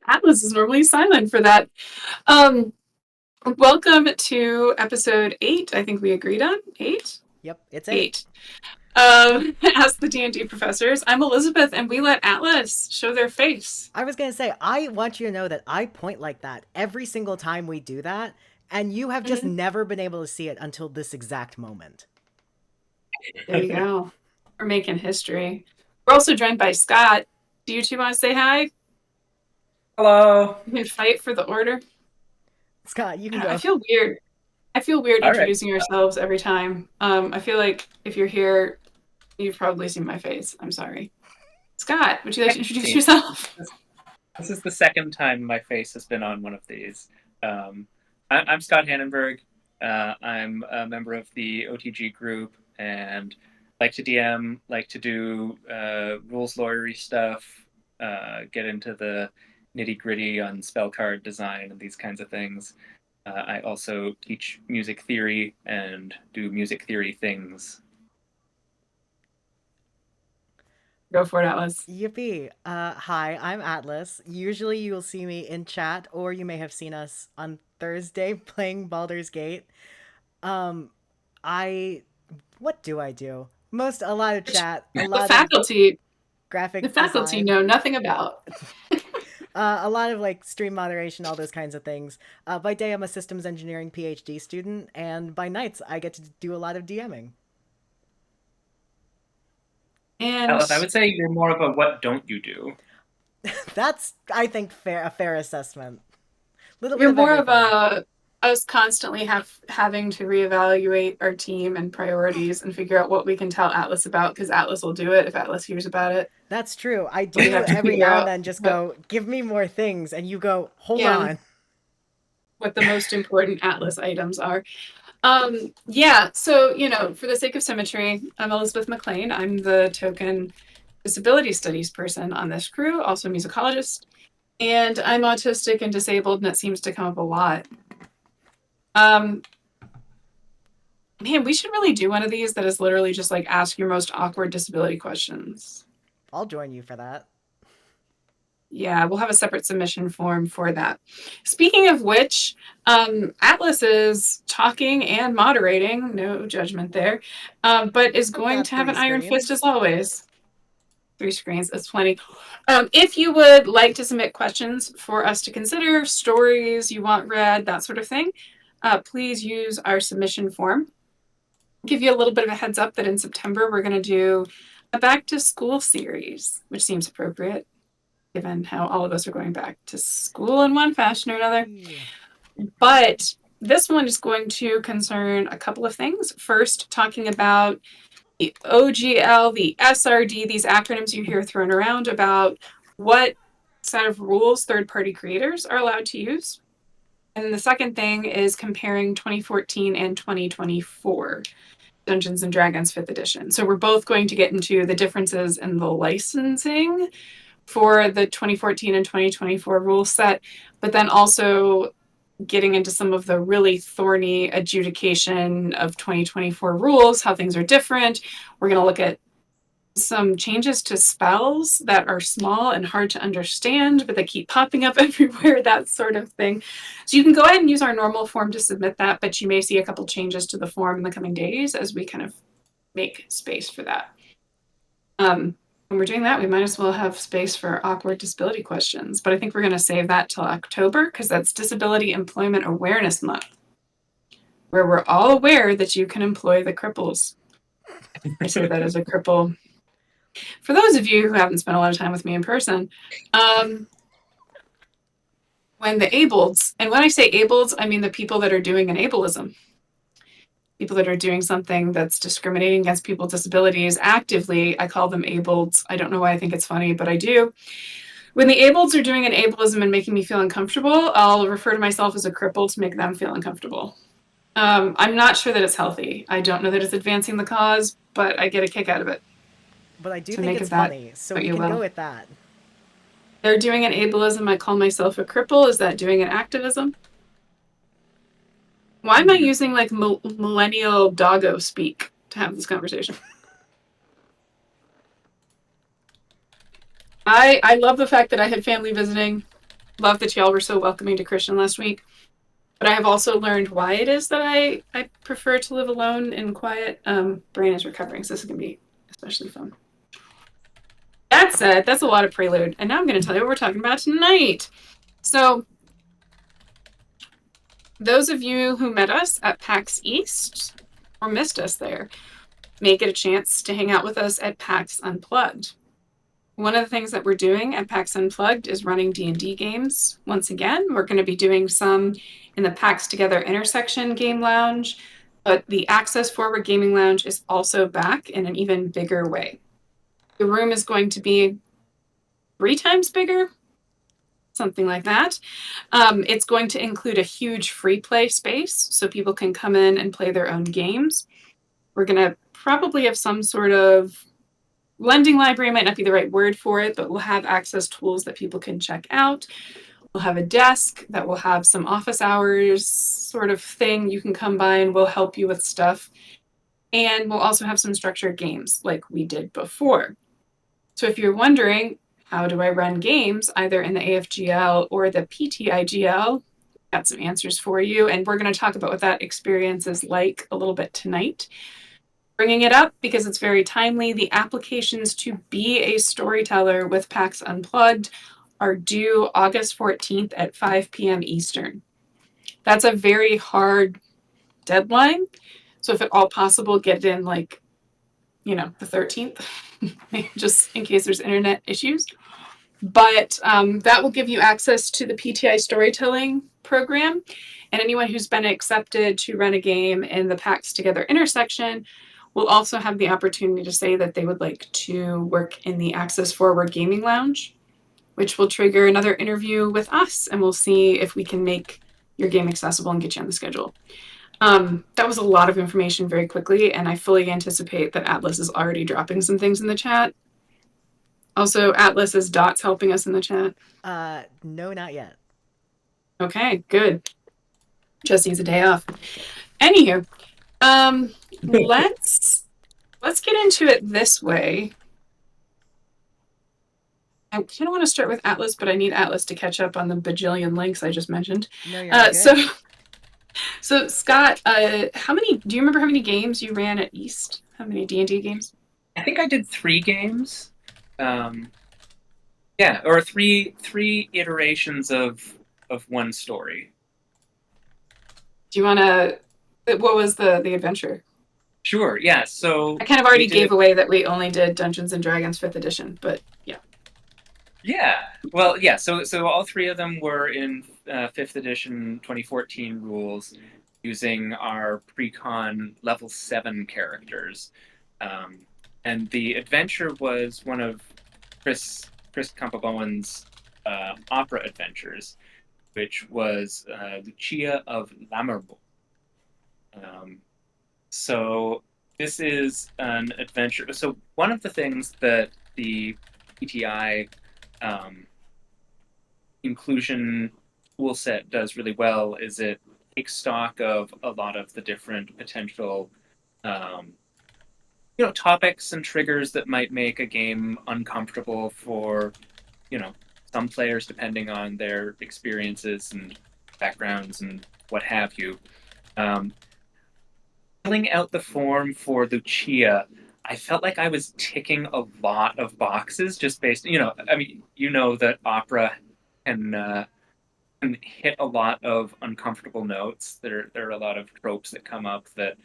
Atlas is normally silent for that. Welcome to episode 8. I think we agreed on 8. Yep, it's 8. Ask the D&D professors. I'm Elizabeth, and we let Atlas show their face. I was gonna say, I want you to know that I point like that every single time we do that, and you have just never been able to see it until this exact moment. There you go. We're making history. We're also joined by Scott. Do you two want to say hi? Hello. You can fight for the order. Scott, you can go. I feel weird. All Introducing ourselves every time. I feel like if you're here, you've probably seen my face. I'm sorry. Scott, would you like to introduce yourself? This is the second time my face has been on one of these. I'm Scott Hannenberg. I'm a member of the OTG group and like to DM, like to do rules lawyery stuff, get into the nitty-gritty on spell card design and these kinds of things. I also teach music theory and do music theory things. Go for it, Atlas. Yippee. Hi, I'm Atlas. Usually you'll see me in chat, or you may have seen us on Thursday playing Baldur's Gate. What do I do? A lot of chat, a lot of graphic the faculty design. know nothing about. A lot of like stream moderation, all those kinds of things. By day, I'm a systems engineering PhD student, and by nights, I get to do a lot of DMing. And Alice, I would say you're more of a what don't you do. That's, I think, a fair assessment. You're more of a us constantly having to reevaluate our team and priorities and figure out what we can tell Atlas about, because Atlas will do it if Atlas hears about it. That's true. I do every now and then just go, give me more things, and you go, hold on. What the most important Atlas items are. So, for the sake of symmetry, I'm Elizabeth McLean. I'm the token disability studies person on this crew, also a musicologist. And I'm autistic and disabled, and it seems to come up a lot. Man, we should really do one of these that is literally just like ask your most awkward disability questions. I'll join you for that. Yeah, we'll have a separate submission form for that. Speaking of which, Atlas is talking and moderating, no judgment there, but is going to have an iron fist as always. 3 screens, that's plenty. If you would like to submit questions for us to consider, stories you want read, that sort of thing, please use our submission form. Give you a little bit of a heads up that in September we're going to do a back to school series, which seems appropriate given how all of us are going back to school in one fashion or another. Yeah. But this one is going to concern a couple of things. First, talking about the OGL, the SRD, these acronyms you hear thrown around about what set of rules third-party creators are allowed to use. And then the second thing is comparing 2014 and 2024 Dungeons & Dragons 5th edition. So we're both going to get into the differences in the licensing for the 2014 and 2024 rule set, but then also getting into some of the really thorny adjudication of 2024 rules, how things are different. We're going to look at some changes to spells that are small and hard to understand, but they keep popping up everywhere, that sort of thing. So you can go ahead and use our normal form to submit that, but you may see a couple changes to the form in the coming days as we kind of make space for that. When we're doing that, we might as well have space for awkward disability questions, but I think we're going to save that till October because that's Disability Employment Awareness Month, where we're all aware that you can employ the cripples. I say that as a cripple. For those of you who haven't spent a lot of time with me in person, when the ableds, and when I say ableds, I mean the people that are doing an ableism, people that are doing something that's discriminating against people with disabilities actively, I call them abled. I don't know why I think it's funny, but I do. When the ableds are doing an ableism and making me feel uncomfortable, I'll refer to myself as a cripple to make them feel uncomfortable. I'm not sure that it's healthy. I don't know that it's advancing the cause, but I get a kick out of it. But I do So think make it's of that funny, so what we you can go will. with that. They're doing an ableism. I call myself a cripple. Is that doing an activism? Why am I using like millennial doggo speak to have this conversation? I love the fact that I had family visiting. Love that y'all were so welcoming to Christian last week. But I have also learned why it is that I prefer to live alone and quiet. Brain is recovering, so this is going to be especially fun. That said, that's a lot of prelude. And now I'm going to tell you what we're talking about tonight. So, those of you who met us at PAX East or missed us there may get a chance to hang out with us at PAX Unplugged. One of the things that we're doing at PAX Unplugged is running D&D games. Once again, we're going to be doing some in the PAX Together Intersection Game Lounge, but the Access Forward Gaming Lounge is also back in an even bigger way. The room is going to be 3 times bigger, something like that. It's going to include a huge free play space, so people can come in and play their own games. We're going to probably have some sort of lending library, might not be the right word for it, but we'll have access tools that people can check out. We'll have a desk that will have some office hours sort of thing. You can come by and we'll help you with stuff. And we'll also have some structured games like we did before. So if you're wondering, how do I run games either in the AFGL or the PTIGL? Got some answers for you. And we're going to talk about what that experience is like a little bit tonight. Bringing it up because it's very timely. The applications to be a storyteller with PAX Unplugged are due August 14th at 5 p.m. Eastern. That's a very hard deadline. So if at all possible, get it in like, the 13th, just in case there's internet issues. But that will give you access to the PTI storytelling program. And anyone who's been accepted to run a game in the PAX Together intersection will also have the opportunity to say that they would like to work in the Access Forward Gaming Lounge, which will trigger another interview with us, and we'll see if we can make your game accessible and get you on the schedule. That was a lot of information very quickly, and I fully anticipate that Atlas is already dropping some things in the chat. Also, Atlas is Dots helping us in the chat. No, not yet. Okay, good. Just needs a day off. Anywho, let's get into it this way. I kind of want to start with Atlas, but I need Atlas to catch up on the bajillion links I just mentioned. No, you're okay. So Scott, do you remember how many games you ran at East? How many D&D games? I think I did 3 games. Yeah, or three iterations of one story. Do you want to? What was the adventure? Sure. Yeah. So I kind of already gave away that we only did Dungeons and Dragons 5th edition, but yeah. Yeah. Well, yeah. So all 3 of them were in 5th edition 2014 rules, using our pre-con level 7 characters, and the adventure was one of Chris Campobon's opera adventures, which was Lucia of Lammermoor. So this is an adventure. So one of the things that the PTI inclusion tool set does really well is it takes stock of a lot of the different potential topics and triggers that might make a game uncomfortable for some players, depending on their experiences and backgrounds and what have you. Filling out the form for Lucia, I felt like I was ticking a lot of boxes just based, that opera can hit a lot of uncomfortable notes. There are a lot of tropes that come up that,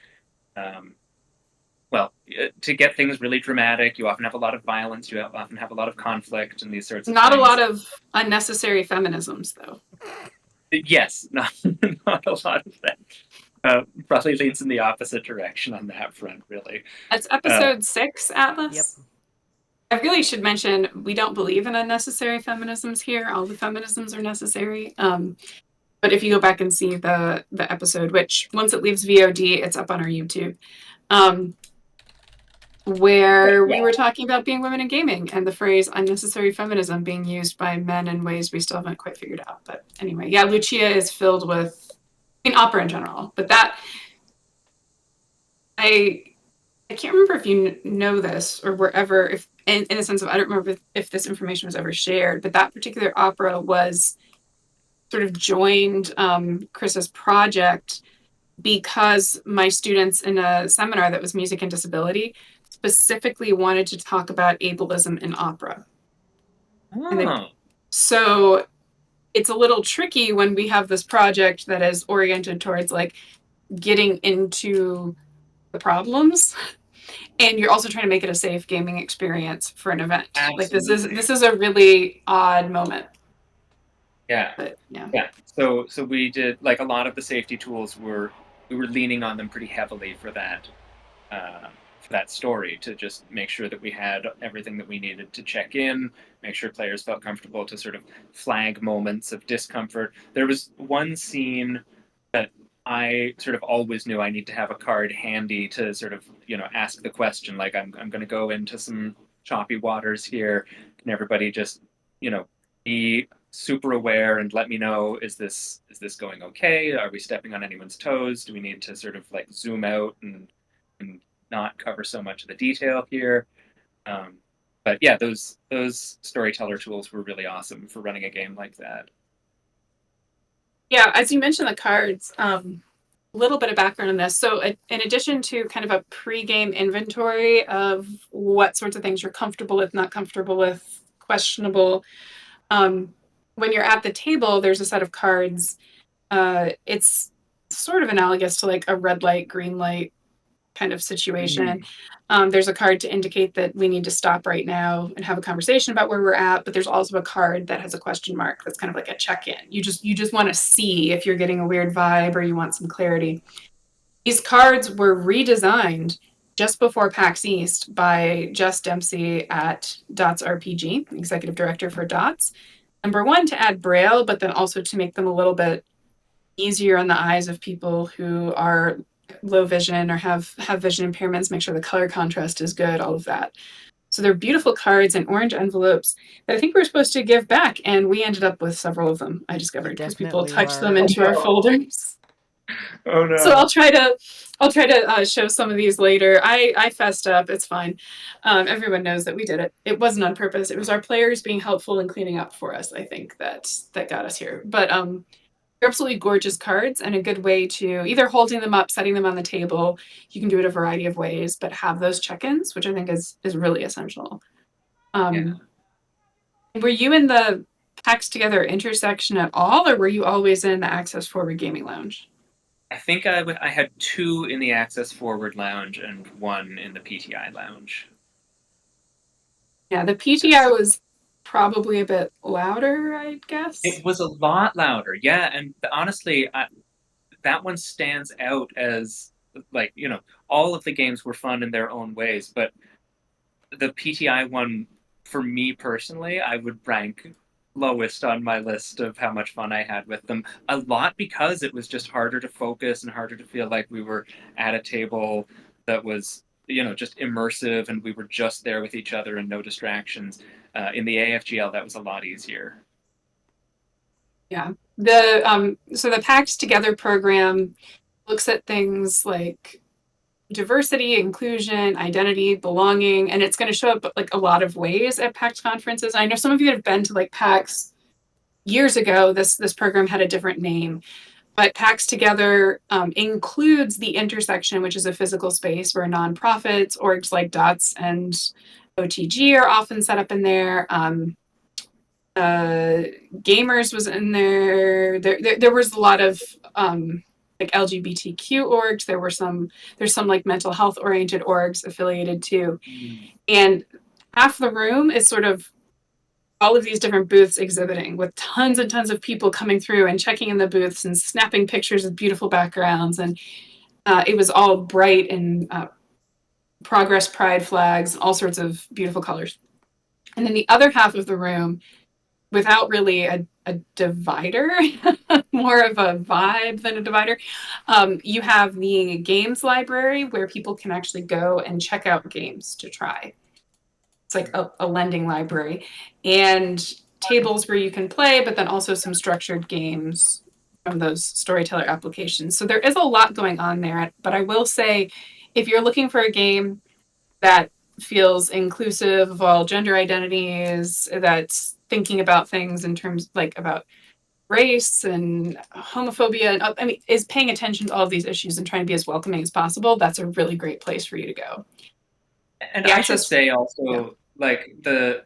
to get things really dramatic, you often have a lot of violence, you often have a lot of conflict and these sorts of Not things. a lot of unnecessary feminisms, though. Yes, not a lot of that. Probably leans in the opposite direction on that front, really. That's episode 6, Yep. Atlas. I really should mention we don't believe in unnecessary feminisms here. All the feminisms are necessary. But if you go back and see the episode, which once it leaves VOD, it's up on our YouTube, where we were talking about being women in gaming and the phrase unnecessary feminism being used by men in ways we still haven't quite figured out. But anyway, yeah, Lucia is filled with, I mean, opera in general, but that, I can't remember if you know this or wherever, if in the sense of, I don't remember if this information was ever shared, but that particular opera was sort of joined Chris's project because my students in a seminar that was music and disability specifically wanted to talk about ableism in opera. So it's a little tricky when we have this project that is oriented towards like getting into the problems, and you're also trying to make it a safe gaming experience for an event. Absolutely. Like this is a really odd moment. Yeah. But yeah. So we did, like, a lot of the safety tools we were leaning on them pretty heavily for that story, to just make sure that we had everything that we needed to check in, make sure players felt comfortable to sort of flag moments of discomfort. There was one scene that I sort of always knew I need to have a card handy to sort of, ask the question, like, I'm going to go into some choppy waters here. Can everybody just, be super aware and let me know, is this going okay? Are we stepping on anyone's toes? Do we need to sort of like zoom out and not cover so much of the detail here? But yeah, those storyteller tools were really awesome for running a game like that. Yeah, as you mentioned the cards, a little bit of background on this. So in addition to kind of a pre-game inventory of what sorts of things you're comfortable with, not comfortable with, questionable, when you're at the table, there's a set of cards. It's sort of analogous to like a red light, green light kind of situation. There's a card to indicate that we need to stop right now and have a conversation about where we're at, but there's also a card that has a question mark that's kind of like a check-in. You just want to see if you're getting a weird vibe or you want some clarity. These cards were redesigned just before PAX East by Jess Dempsey at Dots RPG, executive director for Dots. Number one, to add Braille, but then also to make them a little bit easier on the eyes of people who are low vision or have vision impairments, make sure the color contrast is good, all of that. So they're beautiful cards in orange envelopes that I think we were supposed to give back, and we ended up with several of them, I discovered, because people typed them into our folders. Oh no. So I'll try to show some of these later. I fessed up. It's fine. Everyone knows that we did it. It wasn't on purpose. It was our players being helpful and cleaning up for us, I think, that got us here. But they're absolutely gorgeous cards and a good way to either holding them up, setting them on the table. You can do it a variety of ways, but have those check-ins, which I think is really essential. Were you in the PAX Together intersection at all, or were you always in the Access Forward Gaming Lounge? I think I had 2 in the Access Forward Lounge and 1 in the PTI Lounge. Yeah, the PTI was probably a bit louder, I guess. It was a lot louder, yeah. And honestly, that one stands out as, like, all of the games were fun in their own ways, but the PTI one, for me personally, I would rank lowest on my list of how much fun I had with them. A lot because it was just harder to focus and harder to feel like we were at a table that was, just immersive and we were just there with each other and no distractions. In the AFGL, that was a lot easier. Yeah. So the PAX Together program looks at things like diversity, inclusion, identity, belonging, and it's going to show up like a lot of ways at PAX conferences. I know some of you that have been to like PAX years ago, this program had a different name, but PAX Together includes the intersection, which is a physical space where nonprofits, orgs like Dots and OTG are often set up in there. Gamers was in there. There was a lot of like LGBTQ orgs. There's some like mental health oriented orgs affiliated too. And half the room is sort of all of these different booths exhibiting with tons and tons of people coming through and checking in the booths and snapping pictures of beautiful backgrounds. And it was all bright and progress pride flags, all sorts of beautiful colors. And then the other half of the room, without really a divider, more of a vibe than a divider, you have the games library where people can actually go and check out games to try. It's like a lending library, and tables where you can play, but then also some structured games from those storyteller applications. So there is a lot going on there. But I will say, if you're looking for a game that feels inclusive of all gender identities, that's thinking about things in terms like about race and homophobia, and I mean, is paying attention to all of these issues and trying to be as welcoming as possible, that's a really great place for you to go. And The I should access, say also, yeah. like the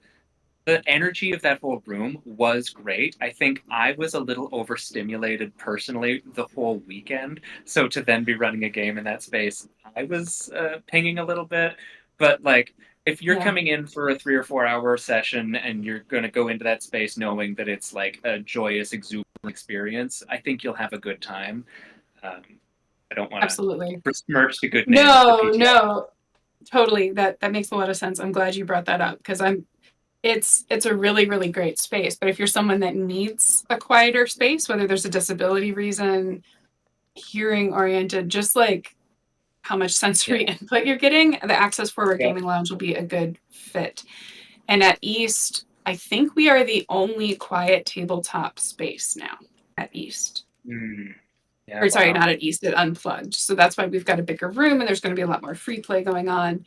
energy of that whole room was great. I think I was a little overstimulated personally the whole weekend. So to then be running a game in that space, I was pinging a little bit. But like, if you're Yeah. coming in for a 3 or 4 hour session and you're going to go into that space knowing that it's like a joyous, exuberant experience, I think you'll have a good time. Um, I don't want to Absolutely. besmirch the good name of the No, PTI. no, totally. That makes a lot of sense. I'm glad you brought that up because it's a really, really great space. But if you're someone that needs a quieter space, whether there's a disability reason, hearing oriented, just like how much sensory Yeah. input you're getting, the Access Forward Yeah. Gaming Lounge will be a good fit. And at East, I think we are the only quiet tabletop space now at East. Yeah, Or sorry, wow. not at East, at Unplugged. So that's why we've got a bigger room and there's going to be a lot more free play going on.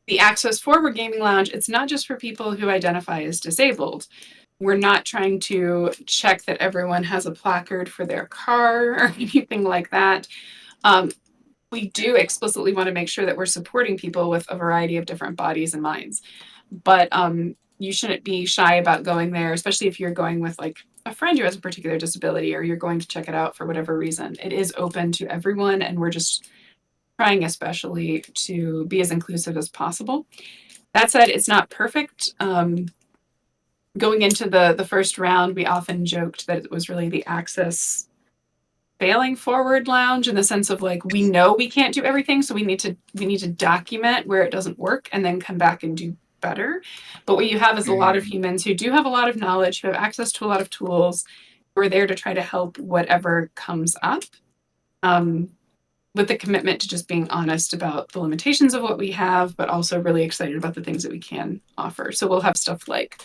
The Access Forward Gaming Lounge, it's not just for people who identify as disabled. We're not trying to check that everyone has a placard for their car or anything like that. We do explicitly want to make sure that we're supporting people with a variety of different bodies and minds. But you shouldn't be shy about going there, especially if you're going with like a friend who has a particular disability or you're going to check it out for whatever reason. It is open to everyone, and we're just trying especially to be as inclusive as possible. That said, it's not perfect. Going into the first round, we often joked that it was really the Access failing forward lounge in the sense of like we know we can't do everything, so we need to document where it doesn't work and then come back and do better. But what you have is a lot of humans who do have a lot of knowledge, who have access to a lot of tools, who are there to try to help whatever comes up. With the commitment to just being honest about the limitations of what we have, but also really excited about the things that we can offer. So we'll have stuff like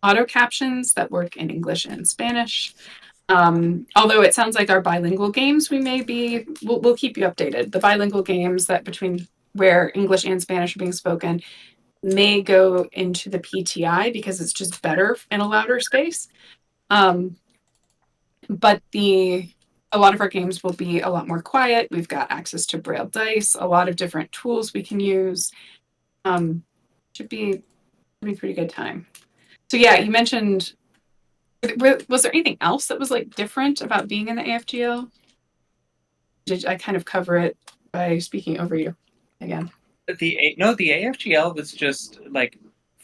auto captions that work in English and Spanish. Although it sounds like our bilingual games, we'll keep you updated. The bilingual games that between where English and Spanish are being spoken may go into the PTI because it's just better in a louder space. But a lot of our games will be a lot more quiet. We've got access to braille dice, a lot of different tools we can use. Should be a pretty good time. So yeah, you mentioned, was there anything else that was like different about being in the AFGL? Did I kind of cover it by speaking over you again? The AFGL was just like,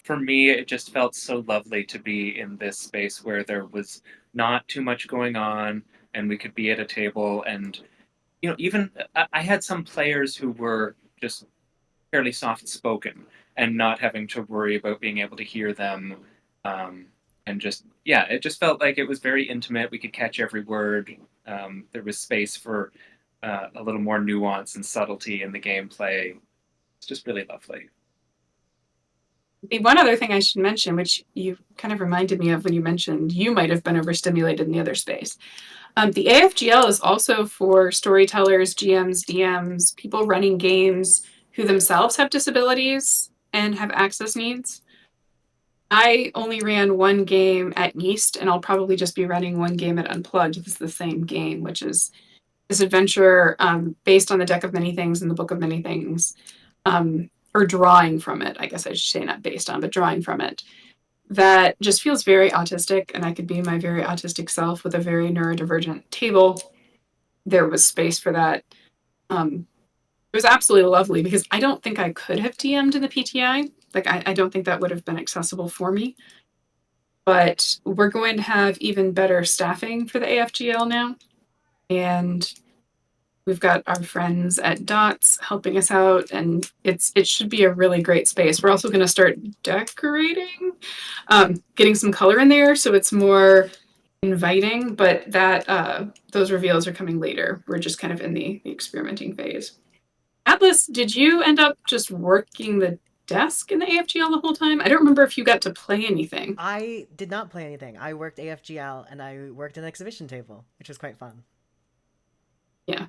for me, it just felt so lovely to be in this space where there was not too much going on and we could be at a table. And even I had some players who were just fairly soft spoken and not having to worry about being able to hear them. And just, yeah, it just felt like it was very intimate. We could catch every word. There was space for a little more nuance and subtlety in the gameplay. It's just really lovely. The one other thing I should mention, which you kind of reminded me of when you mentioned you might have been overstimulated in the other space. The AFGL is also for storytellers, GMs, DMs, people running games who themselves have disabilities and have access needs. I only ran one game at East, and I'll probably just be running one game at Unplugged. It's the same game, which is this adventure based on the Deck of Many Things and the Book of Many Things, or drawing from it, I guess I should say, not based on, but drawing from it, that just feels very autistic, and I could be my very autistic self with a very neurodivergent table. There was space for that. It was absolutely lovely because I don't think I could have DM'd in the PTI. Like, I don't think that would have been accessible for me. But we're going to have even better staffing for the AFGL now. And we've got our friends at Dots helping us out, and it should be a really great space. We're also going to start decorating, getting some color in there so it's more inviting, but those reveals are coming later. We're just kind of in the experimenting phase. Atlas, did you end up just working the desk in the AFGL the whole time? I don't remember if you got to play anything. I did not play anything. I worked AFGL and I worked an exhibition table, which was quite fun. Yeah.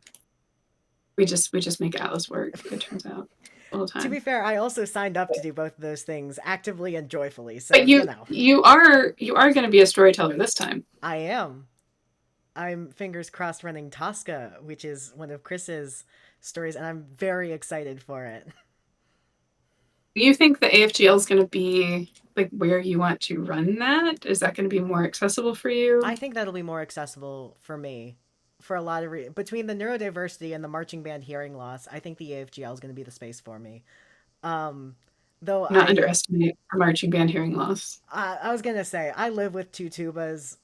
We just make Atlas work, it turns out. All the time. To be fair, I also signed up to do both of those things actively and joyfully. So but you are going to be a storyteller this time. I am. I'm fingers crossed running Tosca, which is one of Chris's stories, and I'm very excited for it. Do you think the AFGL is going to be like where you want to run that? Is that going to be more accessible for you? I think that'll be more accessible for me for a lot of between the neurodiversity and the marching band hearing loss. I think the AFGL is going to be the space for me. Though Not underestimate marching band hearing loss. I was gonna say I live with two tubas.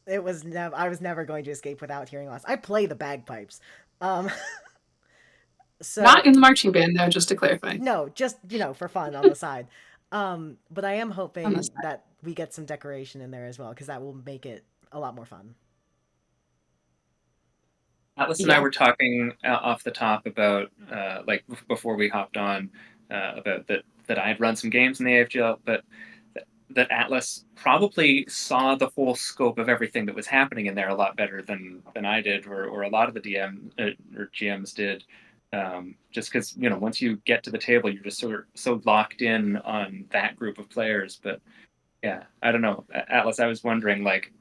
It was never. I was never going to escape without hearing loss. I play the bagpipes. Um, so not in the marching band though, just to clarify. No, just for fun on the side. But I am hoping that we get some decoration in there as well because that will make it a lot more fun. Atlas and I were talking off the top about like before we hopped on about that I had run some games in the AFGL, but that Atlas probably saw the whole scope of everything that was happening in there a lot better than I did, or a lot of the DM or GMs did. Just because once you get to the table, you're just so locked in on that group of players. But yeah, I don't know, Atlas. I was wondering, like,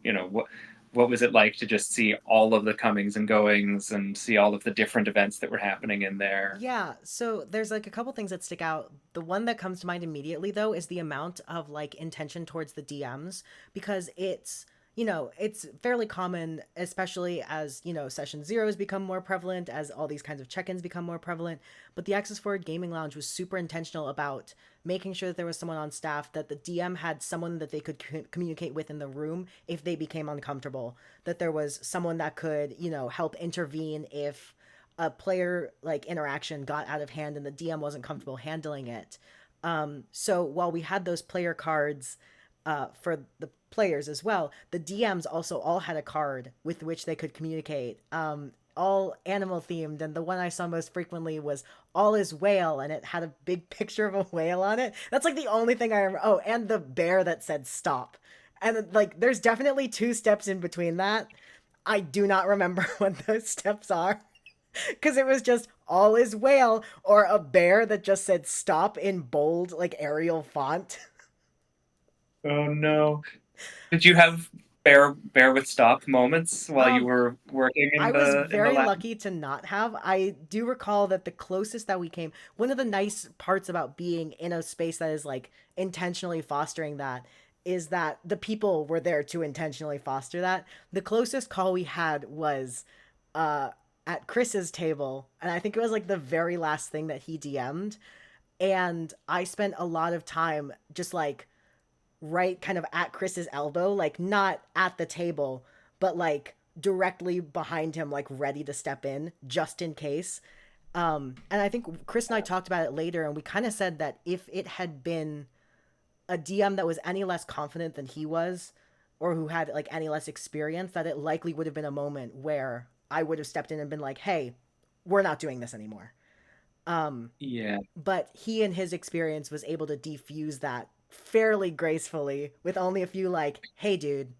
what was it like to just see all of the comings and goings and see all of the different events that were happening in there? Yeah, so there's like a couple things that stick out. The one that comes to mind immediately though is the amount of like intention towards the DMs because it's fairly common, especially as, session zeros become more prevalent, as all these kinds of check-ins become more prevalent. But the Access Forward Gaming Lounge was super intentional about making sure that there was someone on staff, that the DM had someone that they could communicate with in the room if they became uncomfortable, that there was someone that could, help intervene if a player like interaction got out of hand and the DM wasn't comfortable handling it. So while we had those player cards for the players as well, the DMs also all had a card with which they could communicate, all animal themed, and the one I saw most frequently was all is whale, and it had a big picture of a whale on it. That's like the only thing I remember. Oh, and the bear that said stop. And like there's definitely 2 steps in between that. I do not remember what those steps are because it was just all is whale or a bear that just said stop in bold like Arial font. Oh no. Did you have bear with stop moments while you were working in I was very lab? lucky to not have. I do recall that the closest that we came, one of the nice parts about being in a space that is like intentionally fostering that is that the people were there to intentionally foster that. The closest call we had was at Chris's table, and I think it was like the very last thing that he DM'd, and I spent a lot of time just like right kind of at Chris's elbow, like not at the table, but like directly behind him, like ready to step in just in case. And I think Chris and I talked about it later, and we kind of said that if it had been a DM that was any less confident than he was, or who had like any less experience, that it likely would have been a moment where I would have stepped in and been like, hey, we're not doing this anymore. Yeah. But he and his experience was able to defuse that fairly gracefully with only a few like, hey dude,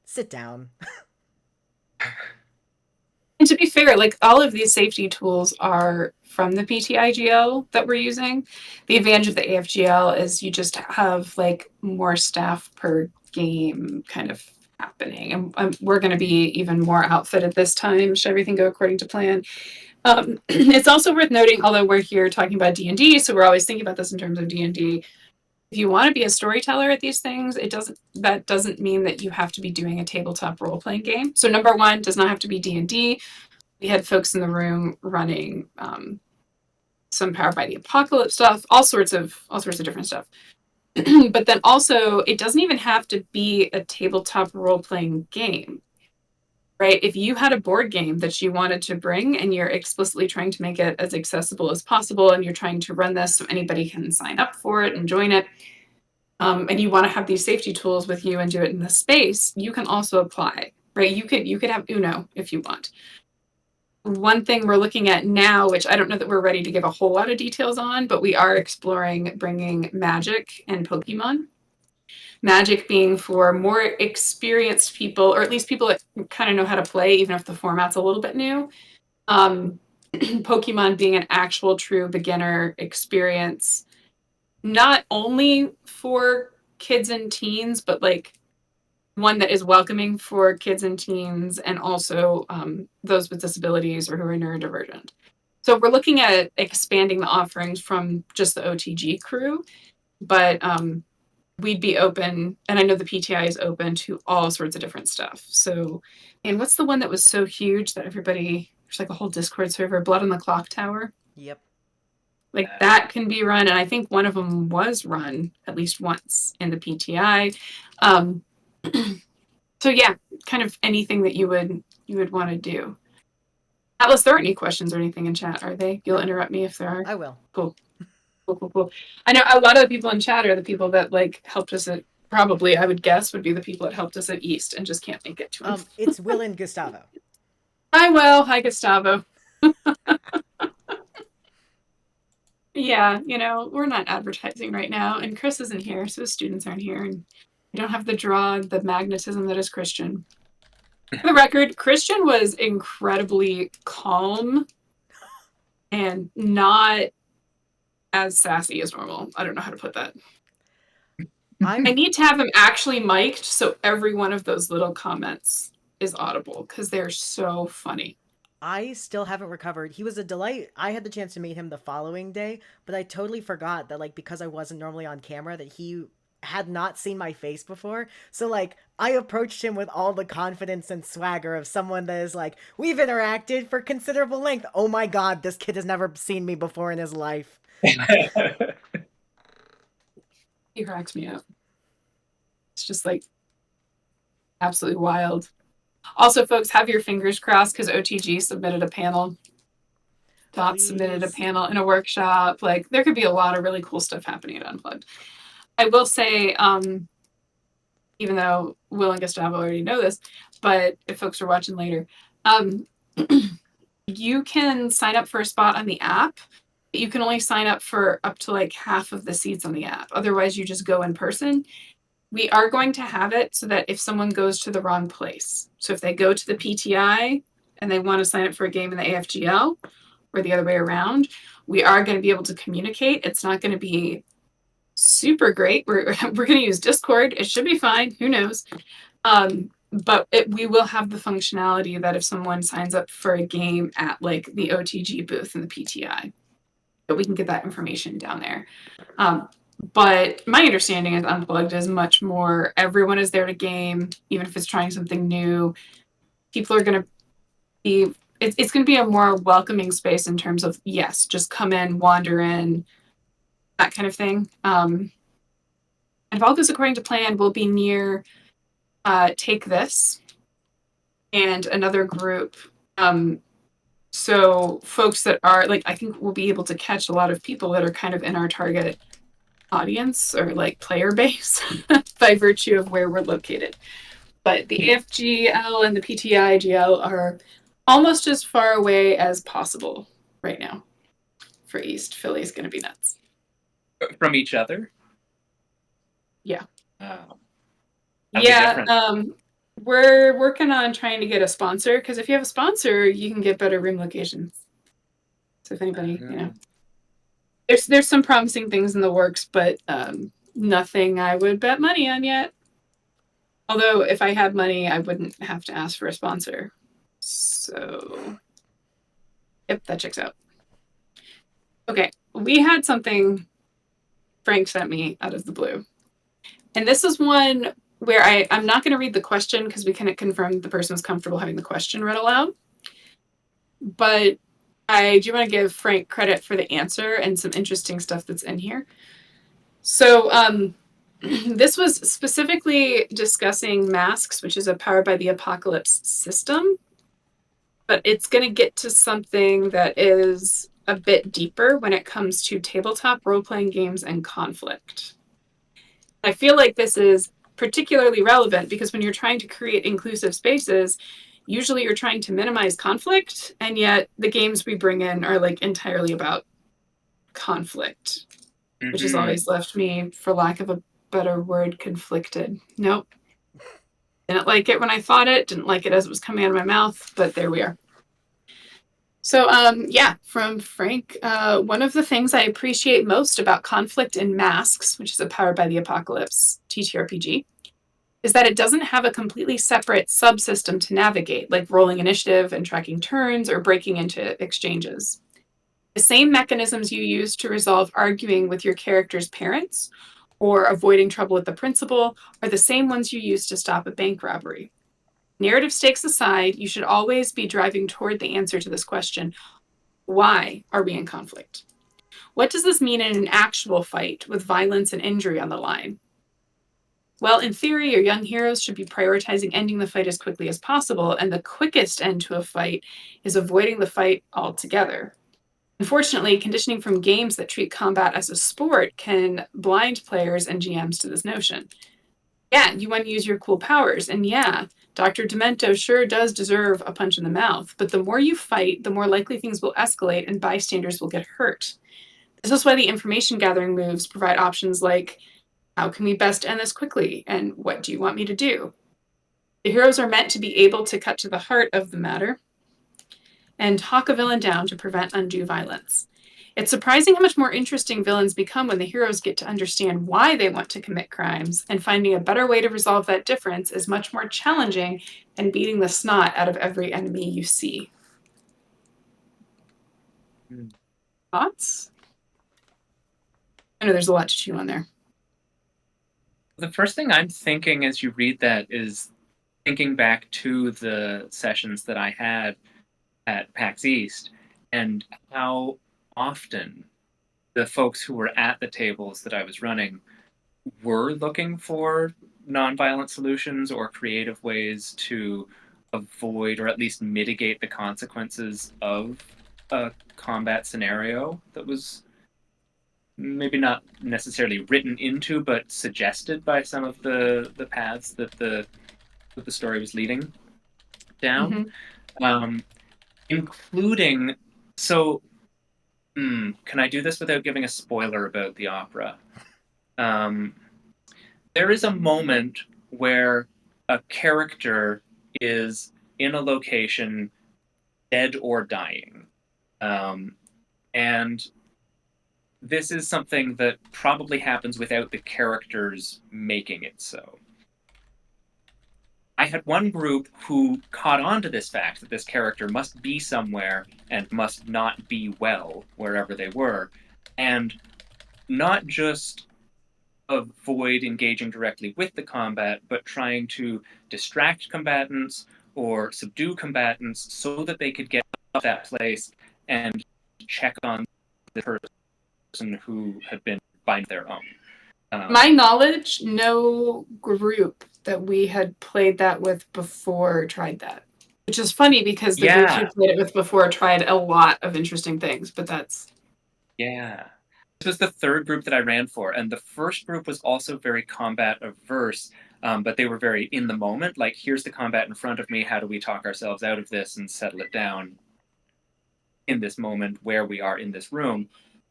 sit down. And to be fair, like all of these safety tools are from the PTIGL that we're using. The advantage of the AFGL is you just have like more staff per game kind of happening. And we're going to be even more outfitted this time should everything go according to plan. It's also worth noting, although we're here talking about D&D, so we're always thinking about this in terms of D&D, if you want to be a storyteller at these things, that doesn't mean that you have to be doing a tabletop role-playing game. So number one does not have to be D&D. We had folks in the room running some Powered by the Apocalypse stuff, all sorts of different stuff. But then also, it doesn't even have to be a tabletop role-playing game, right? If you had a board game that you wanted to bring and you're explicitly trying to make it as accessible as possible, and you're trying to run this so anybody can sign up for it and join it, and you want to have these safety tools with you and do it in this space, you can also apply, right? You could have Uno if you want. One thing we're looking at now, which I don't know that we're ready to give a whole lot of details on, but we are exploring bringing Magic and Pokemon. Magic being for more experienced people, or at least people that kind of know how to play, even if the format's a little bit new. Pokemon being an actual true beginner experience, not only for kids and teens, but like one that is welcoming for kids and teens, and also those with disabilities or who are neurodivergent. So we're looking at expanding the offerings from just the OTG crew, but we'd be open, and I know the PTI is open to all sorts of different stuff. So, and what's the one that was so huge that everybody, there's like a whole Discord server, Blood on the Clock Tower? Yep. Like that can be run, and I think one of them was run at least once in the PTI. So yeah, kind of anything that you would want to do. Atlas, there aren't any questions or anything in chat, are they? You'll interrupt me if there are. I will. Cool. I know a lot of the people in chat are the people that like helped us at, probably I would guess would be the people that helped us at East and just can't make it to them. It's Will and Gustavo. Hi Will, hi Gustavo. Yeah, we're not advertising right now, and Chris isn't here, so his students aren't here, and we don't have the magnetism that is Christian. For the record, Christian was incredibly calm and not as sassy as normal. I don't know how to put that. I need to have him actually mic'd so every one of those little comments is audible because they're so funny. I still haven't recovered. He was a delight. I had the chance to meet him the following day, but I totally forgot that, like, because I wasn't normally on camera, that he had not seen my face before. So, like, I approached him with all the confidence and swagger of someone that is like, we've interacted for considerable length. Oh my god, this kid has never seen me before in his life. He cracks me up. It's just, like, absolutely wild. Also, folks, have your fingers crossed because OTG submitted a panel. Dot submitted a panel in a workshop. Like, there could be a lot of really cool stuff happening at Unplugged. I will say, even though Will and Gustavo already know this, but if folks are watching later, you can sign up for a spot on the app. You can only sign up for up to like half of the seats on the app. Otherwise, you just go in person. We are going to have it so that if someone goes to the wrong place, so if they go to the PTI and they want to sign up for a game in the AFGL or the other way around, we are going to be able to communicate. It's not going to be super great. We're going to use Discord. It should be fine. Who knows? But we will have the functionality that if someone signs up for a game at like the OTG booth in the PTI, that we can get that information down there. But my understanding is Unplugged is much more everyone is there to game, even if it's trying something new. People are going to be, it's going to be a more welcoming space in terms of, yes, just come in, wander in, that kind of thing. And if all goes according to plan, we'll be near Take This and another group. So folks that are like, I think we'll be able to catch a lot of people that are kind of in our target audience or like player base by virtue of where we're located. But the AFGL and the PTIGL are almost as far away as possible right now. For East, Philly's going to be nuts. From each other? Yeah. Yeah. We're working on trying to get a sponsor, because if you have a sponsor, you can get better room locations. So if anybody, there's some promising things in the works, but nothing I would bet money on yet. Although if I had money, I wouldn't have to ask for a sponsor. So, yep, that checks out. Okay, we had something Frank sent me out of the blue. And this is one where I'm not going to read the question because we couldn't confirm the person was comfortable having the question read aloud. But I do want to give Frank credit for the answer and some interesting stuff that's in here. So, this was specifically discussing masks, which is a Powered by the Apocalypse system, but it's going to get to something that is a bit deeper when it comes to tabletop role-playing games and conflict. I feel like this is particularly relevant because when you're trying to create inclusive spaces, usually you're trying to minimize conflict, and yet the games we bring in are like entirely about conflict, which has always left me, for lack of a better word, conflicted. Nope. Didn't like it when I thought it, didn't like it as it was coming out of my mouth, but there we are. So, yeah, from Frank, one of the things I appreciate most about Conflict in Masks, which is a Powered by the Apocalypse TTRPG, is that it doesn't have a completely separate subsystem to navigate, like rolling initiative and tracking turns or breaking into exchanges. The same mechanisms you use to resolve arguing with your character's parents or avoiding trouble with the principal are the same ones you use to stop a bank robbery. Narrative stakes aside, you should always be driving toward the answer to this question: why are we in conflict? What does this mean in an actual fight with violence and injury on the line? Well, in theory, your young heroes should be prioritizing ending the fight as quickly as possible, and the quickest end to a fight is avoiding the fight altogether. Unfortunately, conditioning from games that treat combat as a sport can blind players and GMs to this notion. Yeah, you want to use your cool powers, and yeah, Dr. Demento sure does deserve a punch in the mouth, but the more you fight, the more likely things will escalate and bystanders will get hurt. This is why the information gathering moves provide options like, how can we best end this quickly, and what do you want me to do? The heroes are meant to be able to cut to the heart of the matter and talk a villain down to prevent undue violence. It's surprising how much more interesting villains become when the heroes get to understand why they want to commit crimes, and finding a better way to resolve that difference is much more challenging than beating the snot out of every enemy you see. Thoughts? I know there's a lot to chew on there. The first thing I'm thinking as you read that is thinking back to the sessions that I had at PAX East and how often the folks who were at the tables that I was running were looking for nonviolent solutions or creative ways to avoid or at least mitigate the consequences of a combat scenario that was maybe not necessarily written into, but suggested by some of the paths that the story was leading down, including. So, can I do this without giving a spoiler about the opera? There is a moment where a character is in a location, dead or dying, and this is something that probably happens without the characters making it so. I had one group who caught on to this fact that this character must be somewhere and must not be well wherever they were, and not just avoid engaging directly with the combat, but trying to distract combatants or subdue combatants so that they could get up that place and check on the person who had been by their own. My knowledge, no group that we had played that with before tried that. Which is funny because the groups we played it with before tried a lot of interesting things, but that's... Yeah. This was the third group that I ran for, and the first group was also very combat averse, but they were very in the moment, like, here's the combat in front of me, how do we talk ourselves out of this and settle it down in this moment where we are in this room.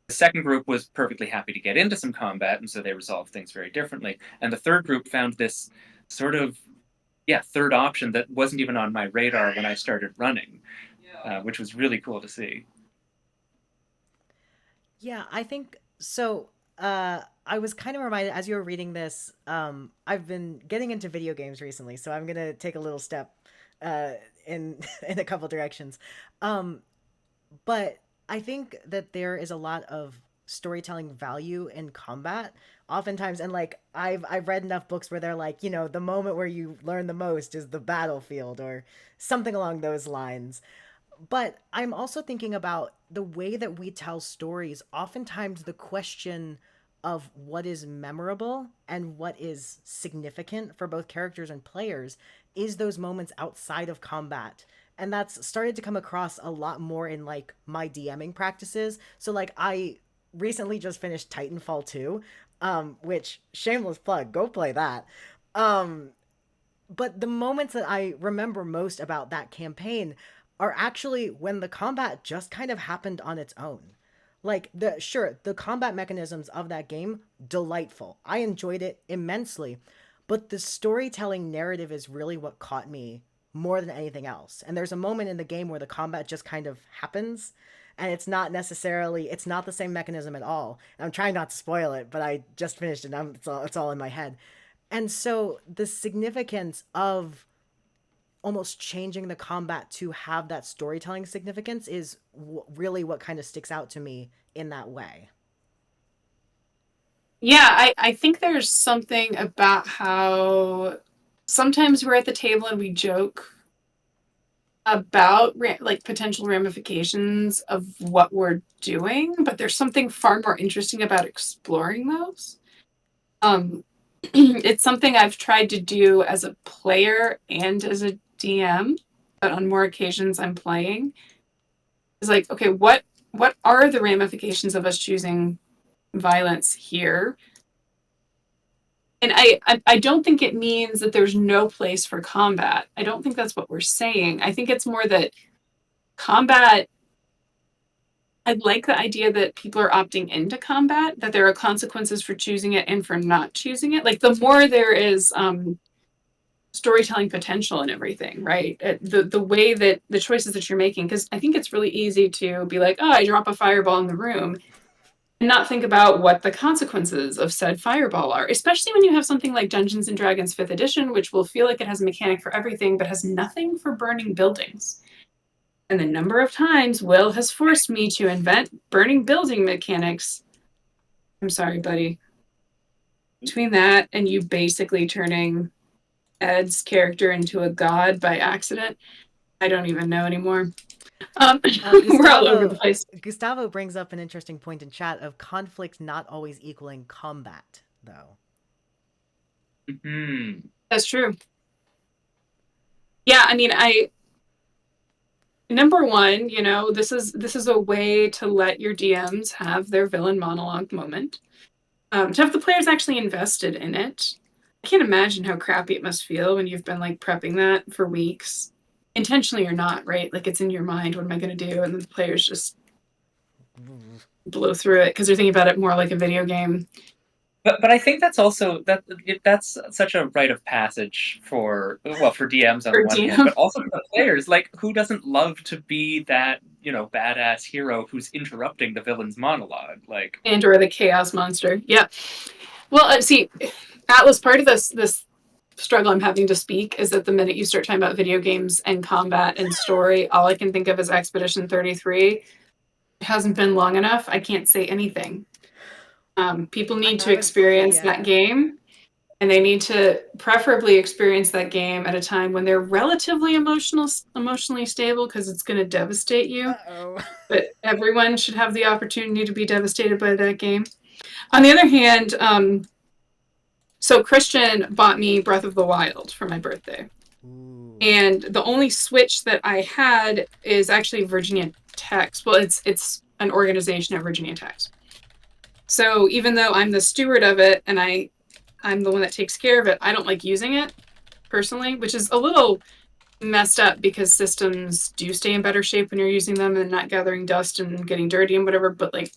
The second group was perfectly happy to get into some combat, and so they resolved things very differently. And the third group found this sort of, third option that wasn't even on my radar when I started running, which was really cool to see. Yeah, I think so. I was kind of reminded as you were reading this. I've been getting into video games recently, so I'm gonna take a little step in in a couple directions. But I think that there is a lot of storytelling value in combat oftentimes, and like I've read enough books where they're like, you know, the moment where you learn the most is the battlefield or something along those lines. But I'm also thinking about the way that we tell stories. Oftentimes, the question of what is memorable and what is significant for both characters and players is those moments outside of combat. And that's started to come across a lot more in like my DMing practices. So like I recently just finished Titanfall 2, which shameless plug, go play that. Um but the moments that I remember most about that campaign are actually when the combat just kind of happened on its own. Like the combat mechanisms of that game delightful. I enjoyed it immensely, but the storytelling narrative is really what caught me more than anything else. And there's a moment in the game where the combat just kind of happens and it's not the same mechanism at all. And I'm trying not to spoil it, but I just finished it and it's all in my head. And so the significance of almost changing the combat to have that storytelling significance is really what kind of sticks out to me in that way. Yeah, I think there's something about how sometimes we're at the table and we joke about like potential ramifications of what we're doing, but there's something far more interesting about exploring those. Um, it's something I've tried to do as a player and as a DM, but on more occasions I'm playing. Is like, okay, what are the ramifications of us choosing violence here? And I don't think it means that there's no place for combat. I don't think that's what we're saying. I think it's more that combat, I like the idea that people are opting into combat, that there are consequences for choosing it and for not choosing it. Like the more there is storytelling potential and everything, right? The way that the choices that you're making, because I think it's really easy to be like, oh, I drop a fireball in the room and not think about what the consequences of said fireball are, especially when you have something like Dungeons and Dragons 5th edition, which will feel like it has a mechanic for everything, but has nothing for burning buildings. And the number of times Will has forced me to invent burning building mechanics. I'm sorry, buddy. Between that and you basically turning Ed's character into a god by accident, I don't even know anymore. We're all over the place. Gustavo brings up an interesting point in chat of conflict not always equaling combat, though. Mm-hmm. That's true. Yeah, I mean, number one, this is a way to let your DMs have their villain monologue moment. To have the players actually invested in it. I can't imagine how crappy it must feel when you've been like prepping that for weeks, intentionally or not, right? Like it's in your mind, what am I going to do? And then the players just blow through it because they're thinking about it more like a video game. But I think that's also that's such a rite of passage for DMs on the one hand, but also for the players. Like, who doesn't love to be that badass hero who's interrupting the villain's monologue? Like, or the chaos monster. Yeah. Well, see, Atlas, part of this struggle I'm having to speak is that the minute you start talking about video games and combat and story, all I can think of is Expedition 33. It hasn't been long enough. I can't say anything. People need to experience that game, and they need to preferably experience that game at a time when they're relatively emotionally stable, because it's going to devastate you. But everyone should have the opportunity to be devastated by that game. On the other hand, so Christian bought me Breath of the Wild for my birthday. Ooh. And the only Switch that I had is actually Virginia Tech's. Well, it's an organization at Virginia Tech's. So even though I'm the steward of it and I'm the one that takes care of it, I don't like using it personally, which is a little messed up because systems do stay in better shape when you're using them and not gathering dust and getting dirty and whatever. But like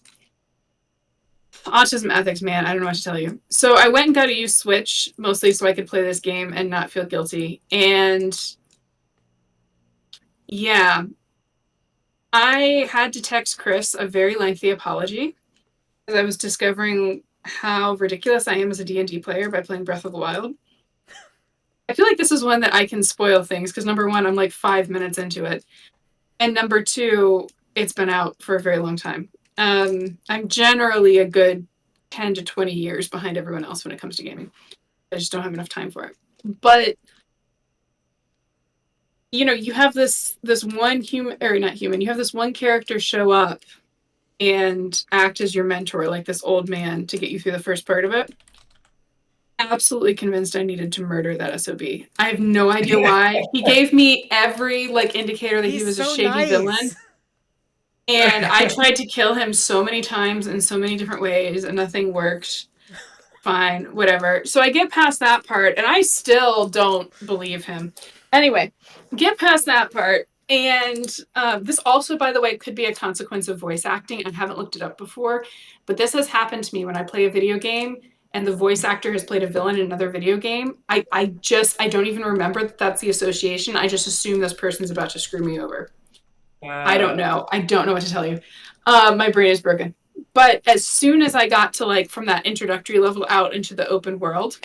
autism ethics, man, I don't know what to tell you. So I went and got a used Switch, mostly so I could play this game and not feel guilty. And yeah, I had to text Chris a very lengthy apology because I was discovering how ridiculous I am as a D&D player by playing Breath of the Wild. I feel like this is one that I can spoil things because number one, I'm like 5 minutes into it. And number two, it's been out for a very long time. I'm generally a good 10 to 20 years behind everyone else when it comes to gaming. I just don't have enough time for it. But you have this one human, or not human, you have this one character show up and act as your mentor, like this old man, to get you through the first part of it. Absolutely convinced I needed to murder that SOB. I have no idea why. He gave me every like indicator that he He's was a so shady villain. nice. And I tried to kill him so many times in so many different ways, and nothing worked. Fine, whatever. So I get past that part, and I still don't believe him. Anyway, get past that part. And this also, by the way, could be a consequence of voice acting. I haven't looked it up before, but this has happened to me when I play a video game and the voice actor has played a villain in another video game. I don't even remember that that's the association. I just assume this person's about to screw me over. I don't know. I don't know what to tell you. My brain is broken. But as soon as I got to like from that introductory level out into the open world,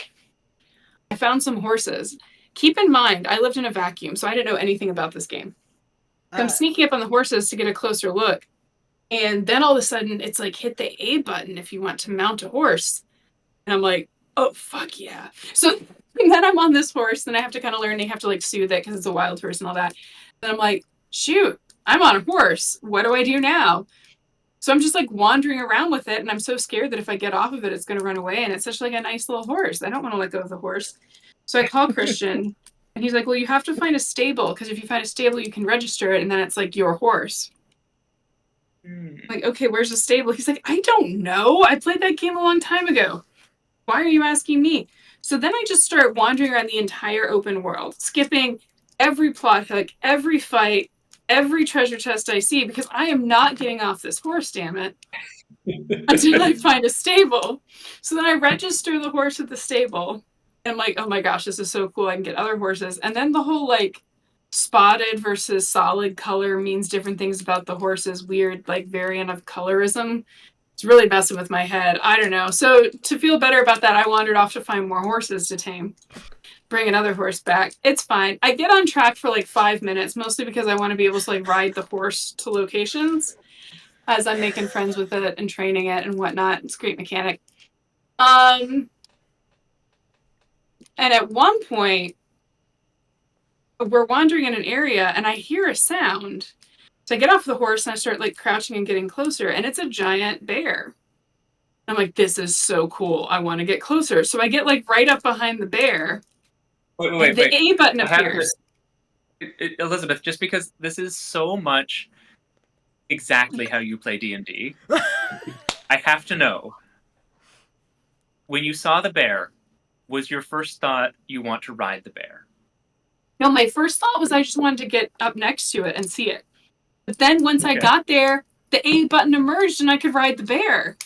I found some horses. Keep in mind, I lived in a vacuum, so I didn't know anything about this game. I'm sneaking up on the horses to get a closer look. And then all of a sudden, it's like hit the A button if you want to mount a horse. And I'm like, oh, fuck yeah. So and then I'm on this horse, and I have to kind of learn, you have to like soothe it because it's a wild horse and all that. Then I'm like, shoot, I'm on a horse. What do I do now? So I'm just like wandering around with it, and I'm so scared that if I get off of it, it's going to run away. And it's such like a nice little horse. I don't want to let go of the horse. So I call Christian, and he's like, "Well, you have to find a stable because if you find a stable, you can register it, and then it's like your horse." I'm like, okay, where's the stable? He's like, I don't know. I played that game a long time ago. Why are you asking me? So then I just start wandering around the entire open world, skipping every plot hook, every fight, every treasure chest I see, because I am not getting off this horse, damn it, until I find a stable. So then I register the horse at the stable. And I'm like, oh my gosh, this is so cool. I can get other horses. And then the whole like spotted versus solid color means different things about the horse's weird like variant of colorism. It's really messing with my head. I don't know. So to feel better about that, I wandered off to find more horses to tame. Bring another horse back. It's fine. I get on track for like 5 minutes, mostly because I want to be able to like ride the horse to locations as I'm making friends with it and training it and whatnot. It's a great mechanic. And at one point, we're wandering in an area and I hear a sound. So I get off the horse and I start like crouching and getting closer, and it's a giant bear. I'm like, this is so cool. I want to get closer. So I get like right up behind the bear. Wait. The A button I have to, appears. Elizabeth, just because this is so much exactly how you play D&D, I have to know, when you saw the bear, was your first thought you want to ride the bear? No, my first thought was I just wanted to get up next to it and see it. But then once I got there, the A button emerged and I could ride the bear.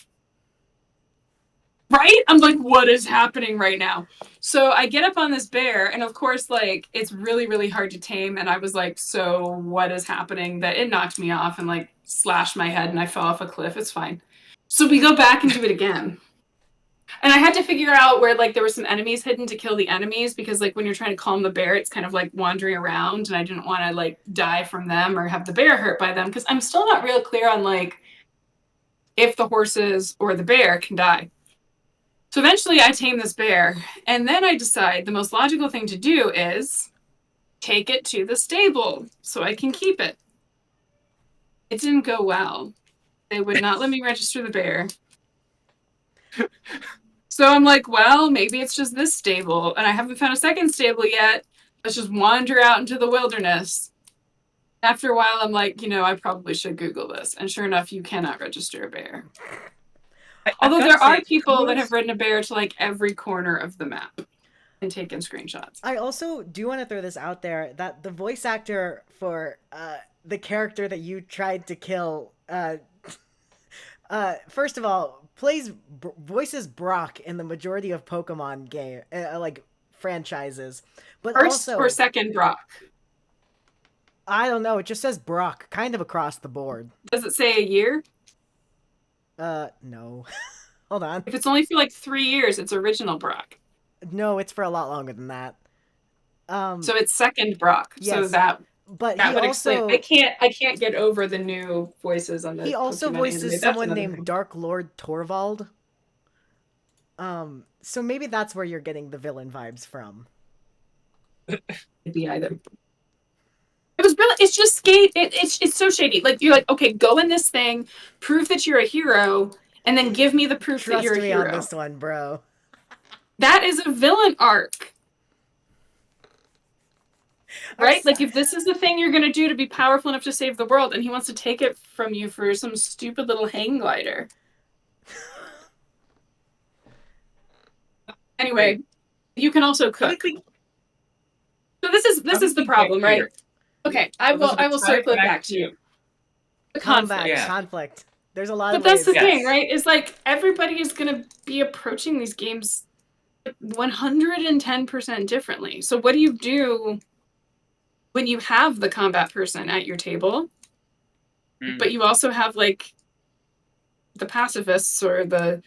Right? I'm like, what is happening right now? So I get up on this bear, and of course, like, it's really, really hard to tame. And I was like, so what is happening? That it knocked me off and like slashed my head, and I fell off a cliff. It's fine. So we go back and do it again. And I had to figure out where like there were some enemies hidden to kill the enemies, because like when you're trying to calm the bear, it's kind of like wandering around, and I didn't want to like die from them or have the bear hurt by them, because I'm still not real clear on like if the horses or the bear can die. So eventually I tame this bear, and then I decide the most logical thing to do is take it to the stable so I can keep it. It didn't go well. They would not let me register the bear. So I'm like, well, maybe it's just this stable, and I haven't found a second stable yet. Let's just wander out into the wilderness. After a while, I'm like, I probably should Google this. And sure enough, you cannot register a bear. Although there are people that have ridden a bear to like every corner of the map and taken screenshots. I also do want to throw this out there that the voice actor for the character that you tried to kill, first of all, voices Brock in the majority of Pokemon game, like franchises, but First also or second Brock? I don't know. It just says Brock, kind of across the board. Does it say a year? No. Hold on. If it's only for like 3 years, it's original Brock. No, it's for a lot longer than that. So it's second Brock. Yes, so that but that he would also explain. I can't get over the new voices on the. he also Pokemon voices anime. someone named Dark Lord Torvald. So maybe that's where you're getting the villain vibes from. Could be either. It was really, it's just skate. It's so shady. Like, you're like, okay, go in this thing, prove that you're a hero, and then give me the proof that you're Trust a me on hero. this one, bro. That is a villain arc, I'm right? so- Like, if this is the thing you're going to do to be powerful enough to save the world, and he wants to take it from you for some stupid little hang glider. Anyway, you can also How did cook. we? So this How is did the we get problem, right? here? Okay, I Elizabeth, will tie it circle it back back to you. The Combat, conflict. Yeah. conflict. There's a lot But of that's the ways. thing, Yes. right? Is like everybody is going to be approaching these games 110% differently. So what do you do when you have the combat person at your table, Mm, but you also have like the pacifists or the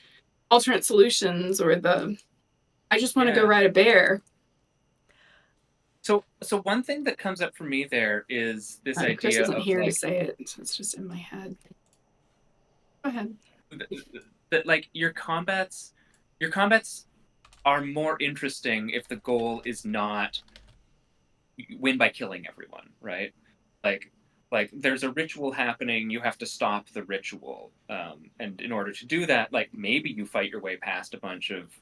alternate solutions or the I just want to go yeah. ride a bear. So one thing that comes up for me there is this Chris idea isn't of here to like say it, so it's just in my head. Go ahead. that like your combats are more interesting if the goal is not win by killing everyone, right? Like like there's a ritual happening, you have to stop the ritual, and in order to do that, like maybe you fight your way past a bunch of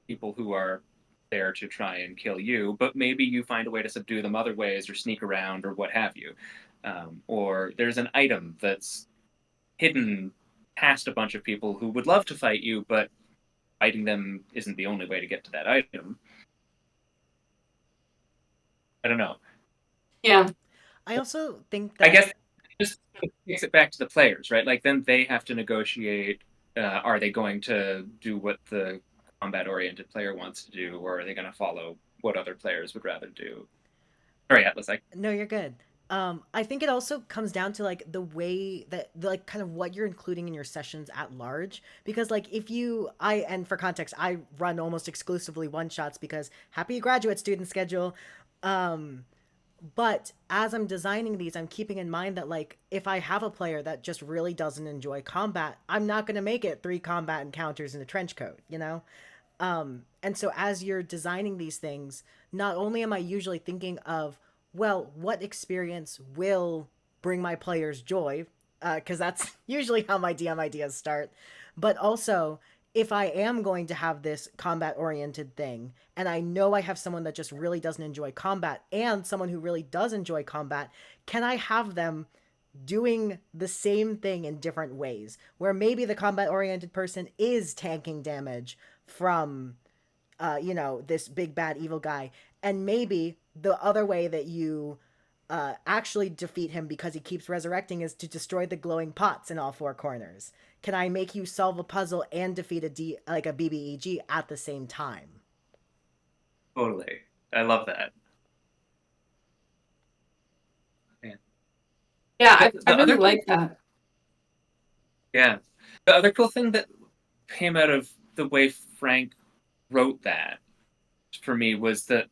people who are there to try and kill you, but maybe you find a way to subdue them other ways or sneak around or what have you. Or there's an item that's hidden past a bunch of people who would love to fight you, but fighting them isn't the only way to get to that item. I don't know. Yeah. I also think I that guess it just takes it back to the players, right? Like then they have to negotiate. Are they going to do what the combat-oriented player wants to do, or are they going to follow what other players would rather do? Sorry, Atlas. no, you're good. I think it also comes down to like the way that like kind of what you're including in your sessions at large. Because like if you I and for context, I run almost exclusively one shots because happy graduate student schedule. Um, but as I'm designing these, I'm keeping in mind that like if I have a player that just really doesn't enjoy combat, I'm not gonna make it 3 combat encounters in a trench coat, you know? And so as you're designing these things, not only am I usually thinking of, well, what experience will bring my players joy, because that's usually how my DM ideas start, but also if I am going to have this combat oriented thing, and I know I have someone that just really doesn't enjoy combat and someone who really does enjoy combat, can I have them doing the same thing in different ways? Where maybe the combat oriented person is tanking damage from this big bad evil guy, and maybe the other way that you actually defeat him because he keeps resurrecting is to destroy the glowing pots in all 4 corners. Can I make you solve a puzzle and defeat a BBEG at the same time? Totally. I love that. Man. Yeah, I The really other cool, like that. yeah, the other cool thing that came out of the way Frank wrote that for me was that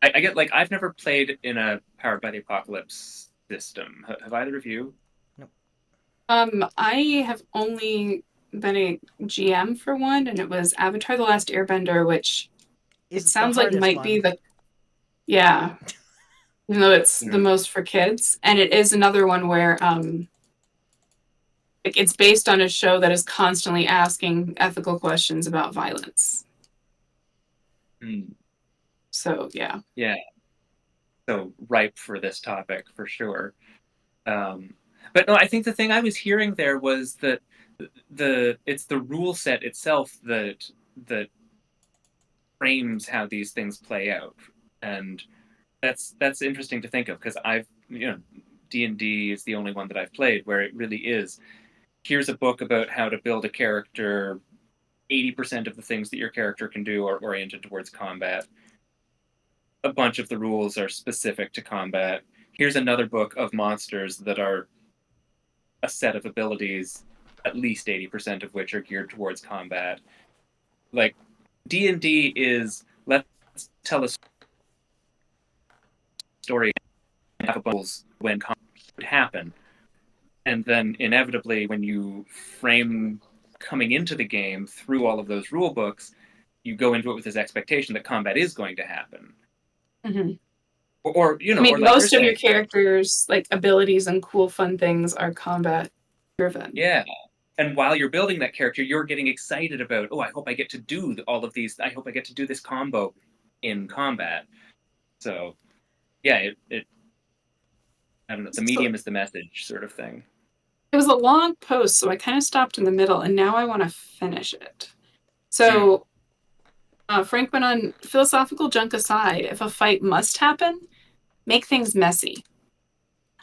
I get like I've never played in a Powered by the Apocalypse system. Have either of you? Nope. I have only been a GM for one, and it was Avatar: The Last Airbender, which it Is the sounds like hardest might be one. the yeah, even though it's the Mm. most for kids, and it is another one where like it's based on a show that is constantly asking ethical questions about violence. Mm. So yeah. Yeah, so ripe for this topic for sure. Um, but no, I think the thing I was hearing there was that it's the rule set itself that frames how these things play out, and that's interesting to think of because I've D&D is the only one that I've played where it really is. Here's a book about how to build a character. 80% of the things that your character can do are oriented towards combat. A bunch of the rules are specific to combat. Here's another book of monsters that are a set of abilities, at least 80% of which are geared towards combat. Like D&D is let's tell a story and have a rules when combat would happen. And then inevitably when you frame coming into the game through all of those rule books, you go into it with this expectation that combat is going to happen. Mm-hmm. or you know, I mean, or like you're most of your saying, characters' like abilities and cool, fun things are combat driven. yeah. And while you're building that character, you're getting excited about, oh, I hope I get to do all of these. I hope I get to do this combo in combat. So, yeah, I don't know. The So medium is the message, sort of thing. it was a long post, so I kind of stopped in the middle, and now I want to finish it. Mm. So Frank went on, philosophical junk aside, if a fight must happen, make things messy.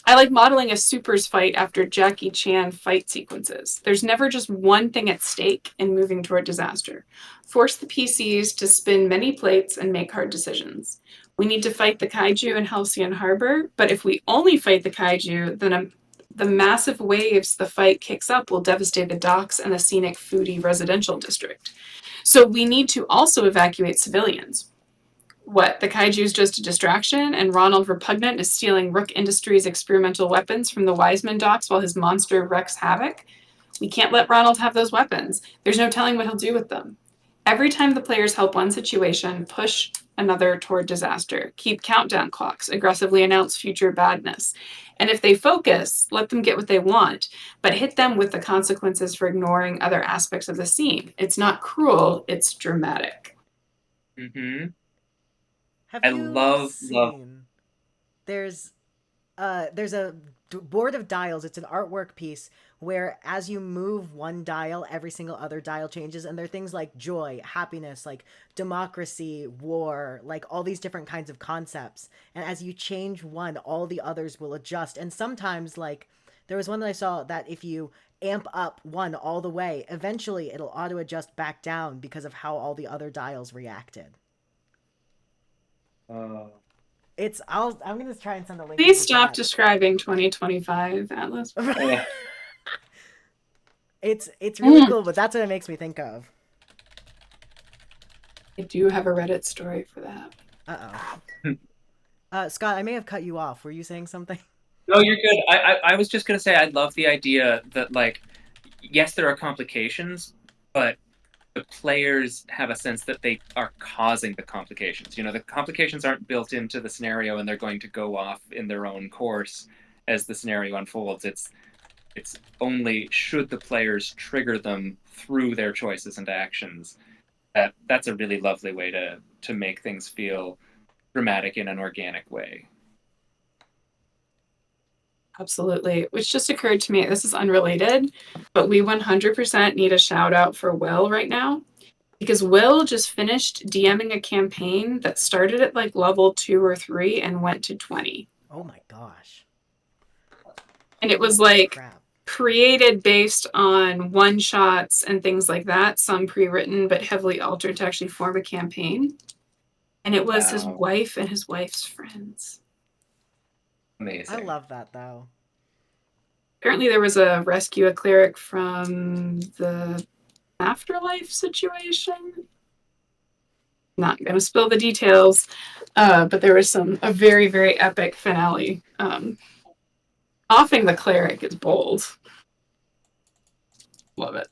I like modeling a supers fight after Jackie Chan fight sequences. There's never just one thing at stake in moving toward disaster. Force the PCs to spin many plates and make hard decisions. We need to fight the kaiju in Halcyon Harbor, but if we only fight the kaiju, then the massive waves the fight kicks up will devastate the docks and the scenic foodie residential district. So we need to also evacuate civilians. What, the kaiju is just a distraction, and Ronald Repugnant is stealing Rook Industries' experimental weapons from the Wiseman docks while his monster wreaks havoc? We can't let Ronald have those weapons. There's no telling what he'll do with them. Every time the players help one situation, push another toward disaster. Keep countdown clocks, aggressively announce future badness. And if they focus, let them get what they want, but hit them with the consequences for ignoring other aspects of the scene. It's not cruel, it's dramatic. Hmm. Have I you love. seen? There's there's a board of dials. It's an artwork piece where as you move one dial, every single other dial changes, and there are things like joy, happiness, like democracy, war, like all these different kinds of concepts. And as you change one, all the others will adjust. And sometimes, like, there was one that I saw that if you amp up one all the way, eventually it'll auto adjust back down because of how all the other dials reacted. Uh, I'm gonna try and send a link in Please the stop chat. describing 2025, Atlas. yeah. It's really cool, but that's what it makes me think of. I do have a Reddit story for that. Uh-oh. Scott, I may have cut you off. Were you saying something? No, you're good. I was just gonna say I love the idea that, like, yes, there are complications, but the players have a sense that they are causing the complications. You know, the complications aren't built into the scenario and they're going to go off in their own course as the scenario unfolds. It's only should the players trigger them through their choices and actions. That's a really lovely way to make things feel dramatic in an organic way. Absolutely. Which just occurred to me, this is unrelated, but we 100% need a shout out for Will right now because Will just finished DMing a campaign that started at like level 2 or 3 and went to 20. Oh my gosh. And it was Holy like crap. created based on one shots and things like that, some pre-written but heavily altered to actually form a campaign. And it was his Wow, wife and his wife's friends. I amazing. love that though. Apparently there was a rescue a cleric from the afterlife situation. Not going to spill the details, but there was a very, very epic finale. Offing the cleric is bold. Love it.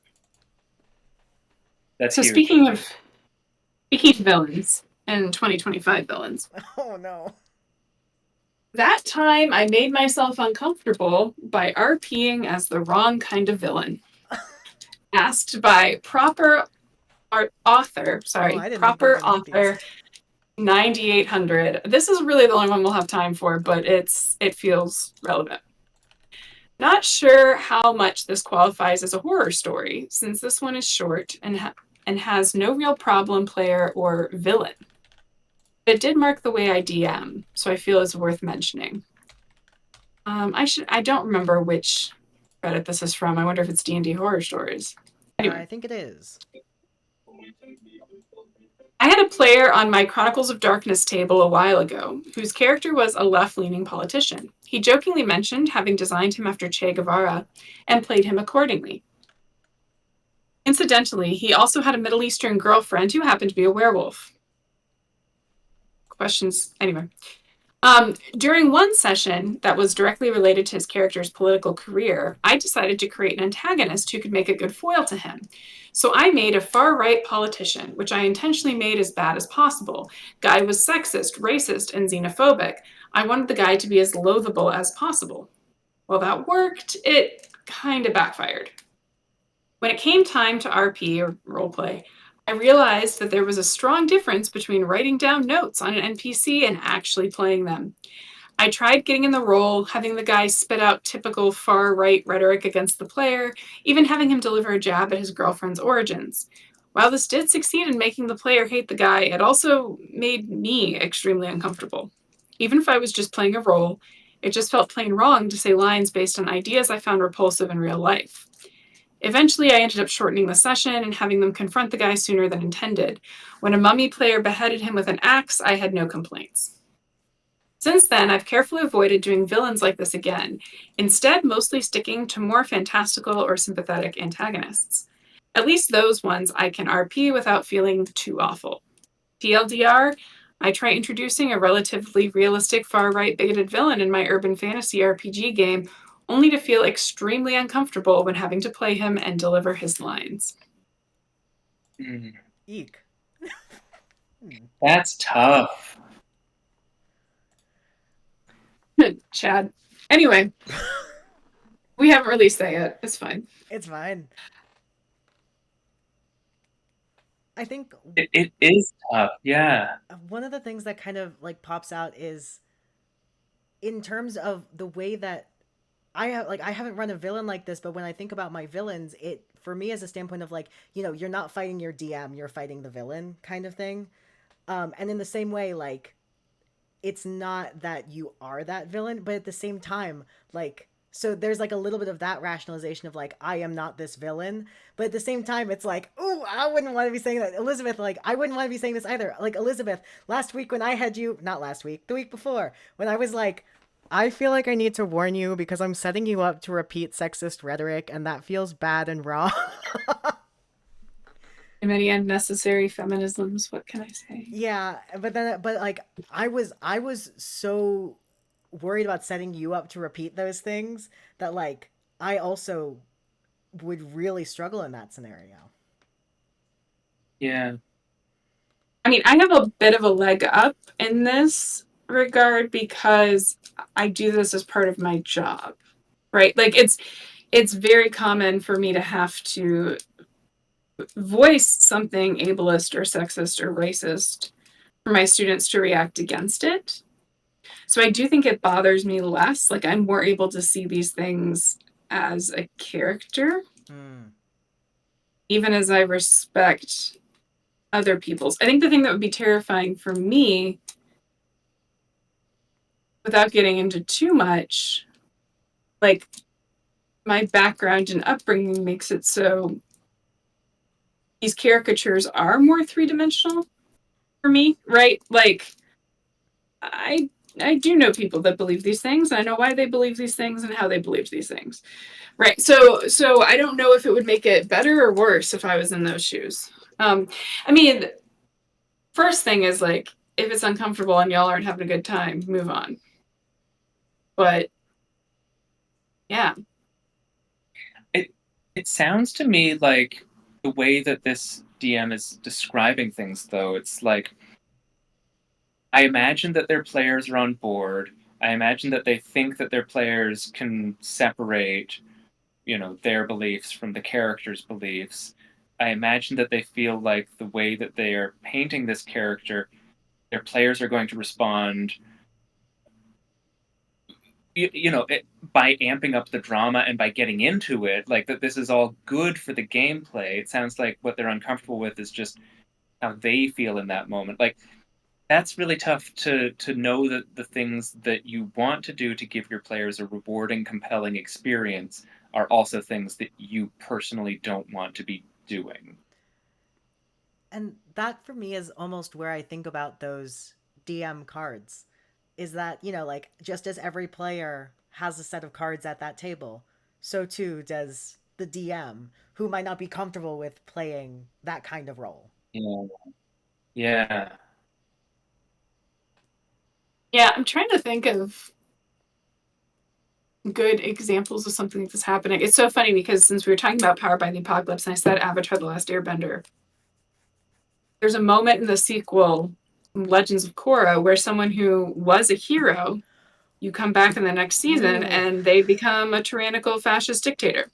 That's So huge. speaking of villains and 2025 villains, Oh no. that time I made myself uncomfortable by RPing as the wrong kind of villain. Asked by proper author, Oh, I didn't think we were gonna make these. 9800. This is really the only one we'll have time for, but it feels relevant. Not sure how much this qualifies as a horror story, since this one is short and has no real problem player or villain. It did mark the way I DM, so I feel it's worth mentioning. I don't remember which Reddit this is from. I wonder if it's D&D horror stories. Anyway. I think it is. I had a player on my Chronicles of Darkness table a while ago whose character was a left-leaning politician. He jokingly mentioned having designed him after Che Guevara and played him accordingly. Incidentally, he also had a Middle Eastern girlfriend who happened to be a werewolf. Questions? Anyway. During one session that was directly related to his character's political career, I decided to create an antagonist who could make a good foil to him. So I made a far-right politician, which I intentionally made as bad as possible. Guy was sexist, racist, and xenophobic. I wanted the guy to be as loathable as possible. While that worked, it kind of backfired. When it came time to RP, or roleplay, I realized that there was a strong difference between writing down notes on an NPC and actually playing them. I tried getting in the role, having the guy spit out typical far-right rhetoric against the player, even having him deliver a jab at his girlfriend's origins. While this did succeed in making the player hate the guy, it also made me extremely uncomfortable. Even if I was just playing a role, it just felt plain wrong to say lines based on ideas I found repulsive in real life. Eventually, I ended up shortening the session and having them confront the guy sooner than intended. When a mummy player beheaded him with an axe, I had no complaints. Since then, I've carefully avoided doing villains like this again, instead mostly sticking to more fantastical or sympathetic antagonists. At least those ones I can RP without feeling too awful. TLDR, I try introducing a relatively realistic far-right bigoted villain in my urban fantasy RPG game, only to feel extremely uncomfortable when having to play him and deliver his lines. Eek. That's tough. Chad. Anyway, we haven't released that yet. It's fine. It's fine. I think It is tough. Yeah. one of the things that kind of like pops out is in terms of the way that I haven't run a villain like this, but when I think about my villains, it for me as a standpoint of like, you're not fighting your DM, you're fighting the villain kind of thing. And in the same way, like, it's not that you are that villain, but at the same time, like, so there's like a little bit of that rationalization of like, I am not this villain, but at the same time, it's like, oh, I wouldn't want to be saying that. Elizabeth, like, I wouldn't want to be saying this either. Like, Elizabeth, last week when I had you, not last week, the week before, when I was like, I feel like I need to warn you because I'm setting you up to repeat sexist rhetoric, and that feels bad and wrong. Many unnecessary feminisms, what can I say? Yeah, but like I was so worried about setting you up to repeat those things that like I also would really struggle in that scenario. Yeah. I mean, I have a bit of a leg up in this regard because I do this as part of my job, right? Like it's very common for me to have to voice something ableist or sexist or racist for my students to react against it. So I do think it bothers me less. Like I'm more able to see these things as a character, even as I respect other people's. I think the thing that would be terrifying for me, without getting into too much, like my background and upbringing makes it so these caricatures are more three-dimensional for me, right? Like I do know people that believe these things, and I know why they believe these things and how they believe these things. Right. So I don't know if it would make it better or worse if I was in those shoes. I mean, first thing is like if it's uncomfortable and y'all aren't having a good time, move on. But yeah. It sounds to me like the way that this DM is describing things, though, it's like I imagine that their players are on board. I imagine that they think that their players can separate, their beliefs from the character's beliefs. I imagine that they feel like the way that they are painting this character, their players are going to respond by amping up the drama and by getting into it, like that this is all good for the gameplay. It sounds like what they're uncomfortable with is just how they feel in that moment. Like that's really tough to know that the things that you want to do to give your players a rewarding, compelling experience are also things that you personally don't want to be doing. And that for me is almost where I think about those DM cards. Is that, like just as every player has a set of cards at that table, so too does the DM, who might not be comfortable with playing that kind of role. Yeah. Yeah. Yeah, I'm trying to think of good examples of something that's happening. It's so funny because since we were talking about Powered by the Apocalypse and I said Avatar The Last Airbender, there's a moment in the sequel Legends of Korra, where someone who was a hero, you come back in the next season Ooh. and they become a tyrannical fascist dictator.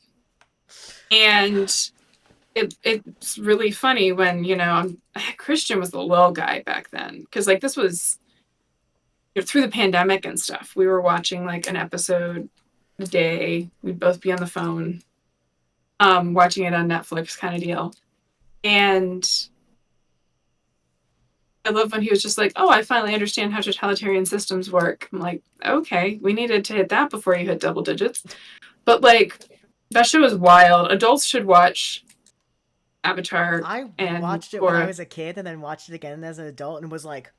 And it's really funny when, Christian was the little guy back then. Because, like, this was through the pandemic and stuff. We were watching, like, an episode a day. We'd both be on the phone, watching it on Netflix kind of deal. And I love when he was just like, oh, I finally understand how totalitarian systems work. I'm like, okay, we needed to hit that before you hit double digits. But, like, that show is wild. Adults should watch Avatar I and watched it when I Korra. was a kid and then watched it again as an adult and was like,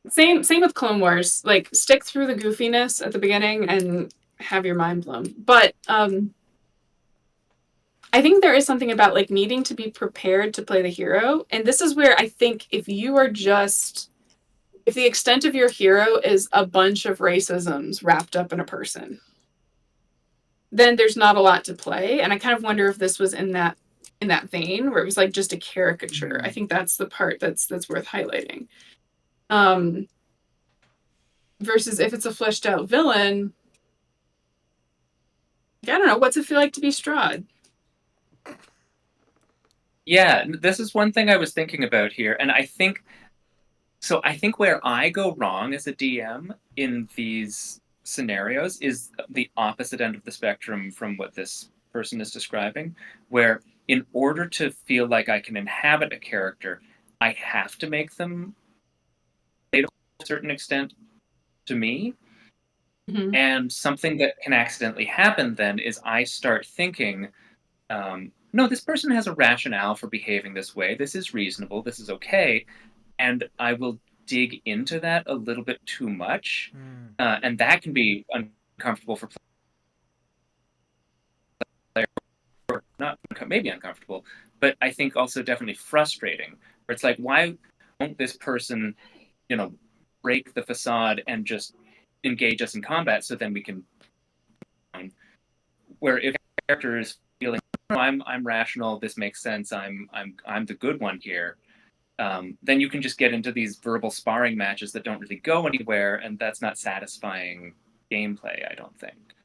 Same with Clone Wars. Like, stick through the goofiness at the beginning and have your mind blown. But I think there is something about, like, needing to be prepared to play the hero. And this is where I think if the extent of your hero is a bunch of racisms wrapped up in a person, then there's not a lot to play. And I kind of wonder if this was in that vein where it was like just a caricature. I think that's the part that's worth highlighting. Versus if it's a fleshed out villain, I don't know, what's it feel like to be Strahd? Yeah, this is one thing I was thinking about here, and I think where I go wrong as a DM in these scenarios is the opposite end of the spectrum from what this person is describing, where in order to feel like I can inhabit a character, I have to make them relate to a certain extent to me. Mm-hmm. And something that can accidentally happen then is I start thinking, no, this person has a rationale for behaving this way. This is reasonable. This is okay. And I will dig into that a little bit too much. And that can be uncomfortable for players, or not maybe uncomfortable, but I think also definitely frustrating. Where it's like, why won't this person, break the facade and just engage us in combat so then we can. Where if a character is feeling, no, I'm rational, this makes sense, I'm the good one here, then you can just get into these verbal sparring matches that don't really go anywhere, and that's not satisfying gameplay, I don't think.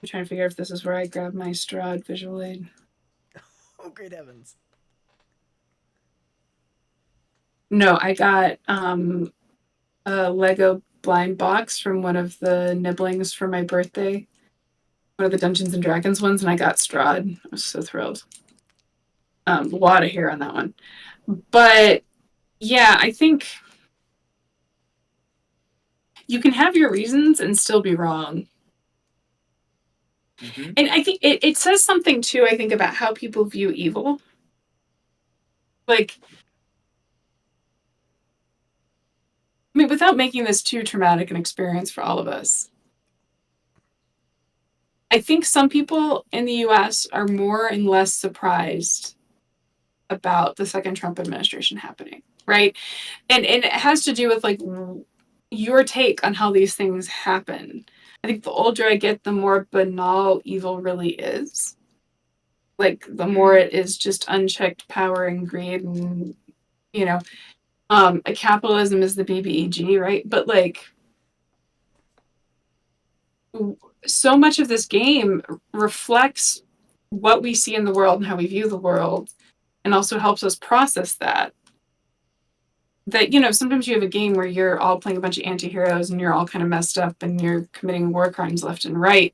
I'm trying to figure out if this is where I grab my Strahd visual aid. oh, great heavens. No, I got a Lego blind box from one of the nibblings for my birthday. One of the Dungeons and Dragons ones, and I got Strahd. I was so thrilled. A lot of hair on that one. But yeah, I think you can have your reasons and still be wrong. Mm-hmm. And I think it says something too, I think, about how people view evil. Like, I mean, without making this too traumatic an experience for all of us, I think some people in the US are more and less surprised about the second Trump administration happening, right? And it has to do with, like, your take on how these things happen. I think the older I get, the more banal evil really is. Like, the more it is just unchecked power and greed and, capitalism is the BBEG, right? But, like, so much of this game reflects what we see in the world and how we view the world, and also helps us process that. Sometimes you have a game where you're all playing a bunch of anti-heroes and you're all kind of messed up and you're committing war crimes left and right.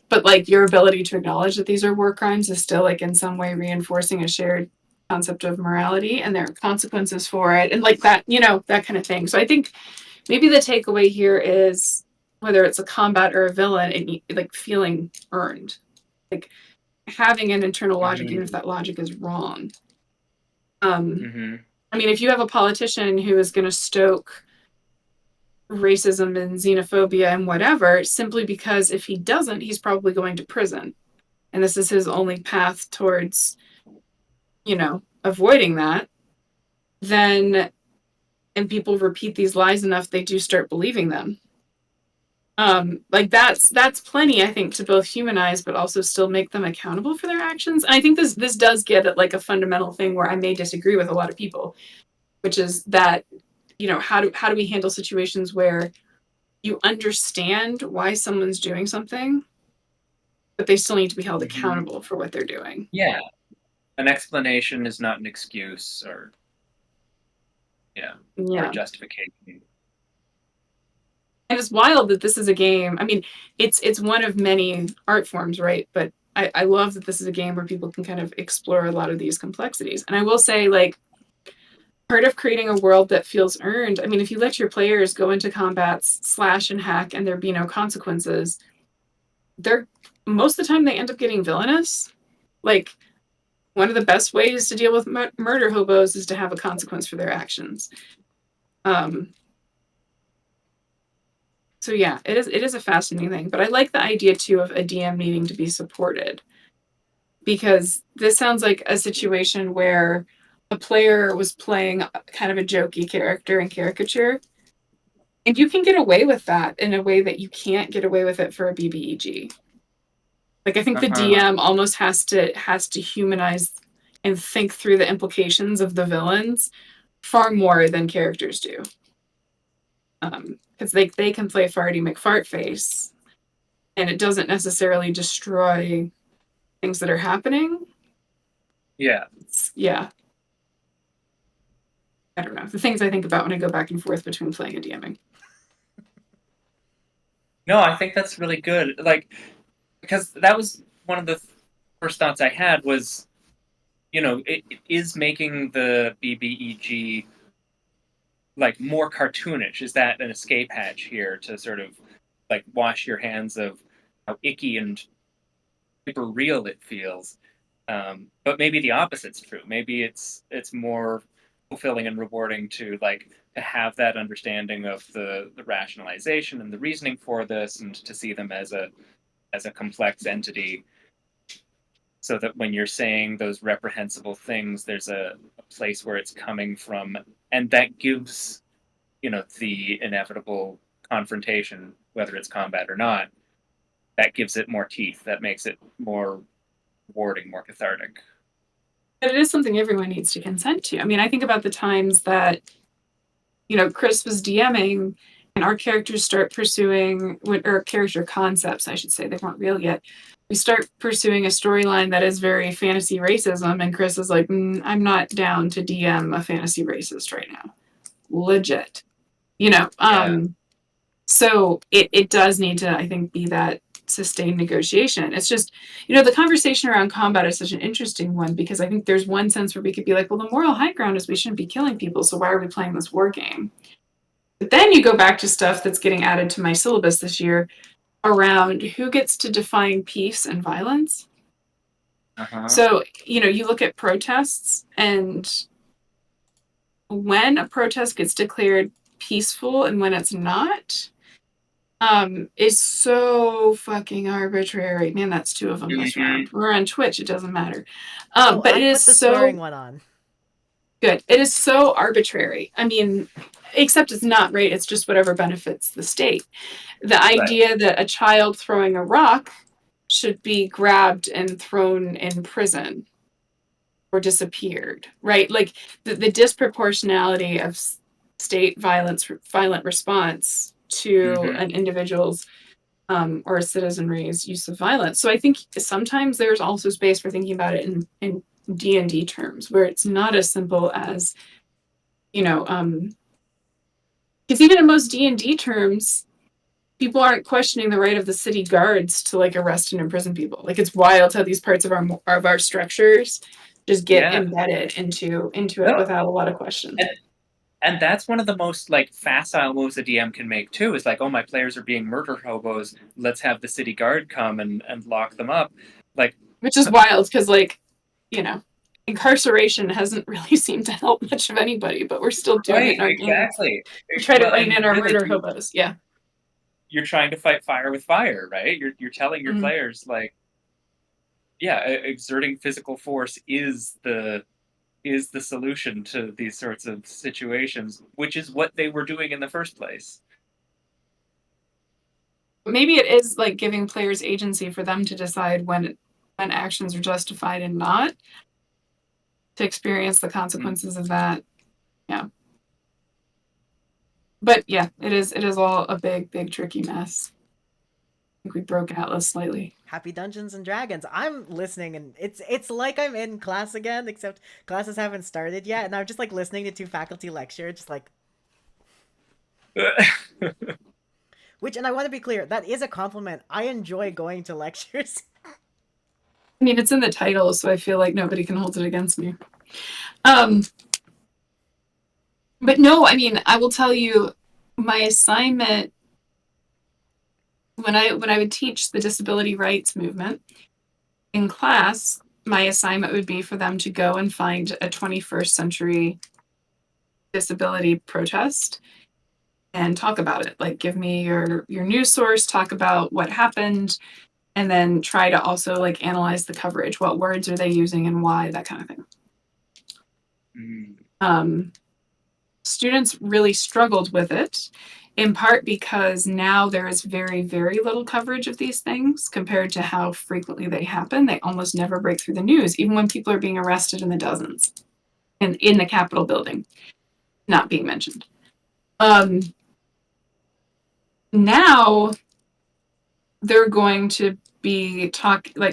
But, like, your ability to acknowledge that these are war crimes is still, like, in some way reinforcing a shared concept of morality, and there are consequences for it, and, like, that, that kind of thing. So I think maybe the takeaway here is, whether it's a combat or a villain, like, feeling earned, like, having an internal logic, even if that logic is wrong. I mean, if you have a politician who is going to stoke racism and xenophobia and whatever, simply because if he doesn't, he's probably going to prison. And this is his only path towards, avoiding that, then, and people repeat these lies enough, they do start believing them. Like that's plenty, I think, to both humanize but also still make them accountable for their actions. And I think this does get at like a fundamental thing where I may disagree with a lot of people, which is that, you know, how do we handle situations where you understand why someone's doing something, but they still need to be held Mhm. accountable for what they're doing. Yeah, an explanation is not an excuse, or or a Yeah. justification. And it's wild that this is a game. I mean, it's one of many art forms, right? But I love that this is a game where people can kind of explore a lot of these complexities. And I will say, like, part of creating a world that feels earned, I mean, if you let your players go into combats, slash and hack, and there be no consequences, they're most of the time they end up getting villainous. Like, one of the best ways to deal with murder hobos is to have a consequence for their actions. Um, so yeah, it is a fascinating thing. But I like the idea too of a DM needing to be supported, because this sounds like a situation where a player was playing kind of a jokey character and caricature, and you can get away with that in a way that you can't get away with it for a BBEG. Like, I think the Uh-huh. DM almost has to humanize and think through the implications of the villains far more than characters do. Because they can play Farty McFartface, and it doesn't necessarily destroy things that are happening. Yeah. Yeah, I don't know. The things I think about when I go back and forth between playing and DMing. No, I think that's really good. Like, because that was one of the first thoughts I had was, it is making the BBEG like more cartoonish. Is that an escape hatch here to sort of like wash your hands of how icky and super real it feels? But maybe the opposite's true. Maybe it's more fulfilling and rewarding to have that understanding of the rationalization and the reasoning for this, and to see them as a complex entity, so that when you're saying those reprehensible things, there's a place where it's coming from, and that gives the inevitable confrontation, whether it's combat or not, that gives it more teeth, that makes it more rewarding, more cathartic. But it is something everyone needs to consent to. I mean, I think about the times that, you know, Chris was DMing and our characters start pursuing, or character concepts, I should say, they weren't real yet. We start pursuing a storyline that is very fantasy racism, and Chris is like, I'm not down to DM a fantasy racist right now. Legit. You know, Yeah. so it does need to, I think, be that sustained negotiation. It's just, you know, the conversation around combat is such an interesting one, because I think there's one sense where we could be like, well, the moral high ground is we shouldn't be killing people, so why are we playing this war game? But then you go back to stuff that's getting added to my syllabus this year around who gets to define peace and violence. Uh-huh. So, you know, you look at protests, and when a protest gets declared peaceful and when it's not, is so fucking arbitrary. Man, that's two of them this Mm-hmm. round. We're on Twitch, it doesn't matter. Oh, But I it is put the swearing so one on. good. It is so arbitrary. I mean, except it's not, right? It's just whatever benefits the state. The Right. idea that a child throwing a rock should be grabbed and thrown in prison or disappeared, right? Like the disproportionality of state violent response to Mm-hmm. an individual's or a citizenry's use of violence. So I think sometimes there's also space for thinking about it in D&D terms, where it's not as simple as, you know, because even in most D&D terms, people aren't questioning the right of the city guards to like arrest and imprison people. Like, it's wild how these parts of our structures just get Yeah. embedded into it No. without a lot of question. And that's one of the most like facile moves a DM can make too. Is like, oh, my players are being murder hobos. Let's have the city guard come and lock them up. Like, Which is wild, because, like, you know, incarceration hasn't really seemed to help much of anybody, but we're still doing it right, in our games. exactly. We try to Well, rein and in our really, murder hobos. Yeah. you're trying to fight fire with fire, right? You're telling your Mhm. players like, yeah, exerting physical force is the solution to these sorts of situations, which is what they were doing in the first place. maybe it is like giving players agency for them to decide when actions are justified and not, to experience the consequences of that. Yeah. But yeah, it is all a big tricky mess. I think we broke Atlas slightly. Happy Dungeons and Dragons. I'm listening, and it's like I'm in class again, except classes haven't started yet, and I'm just like listening to two faculty lecture, just like. Which, and I want to be clear, that is a compliment. I enjoy going to lectures. I mean, it's in the title, so I feel like nobody can hold it against me. But no, I mean, I will tell you, my assignment when I would teach the disability rights movement in class, my assignment would be for them to go and find a 21st century disability protest and talk about it. Like, give me your news source, talk about what happened, and then try to also like analyze the coverage. What words are they using and why? That kind of thing. Students really struggled with it, in part because now there is very, very little coverage of these things compared to how frequently they happen. They almost never break through the news, even when people are being arrested in the dozens and in the Capitol building, not being mentioned. Now they're going to be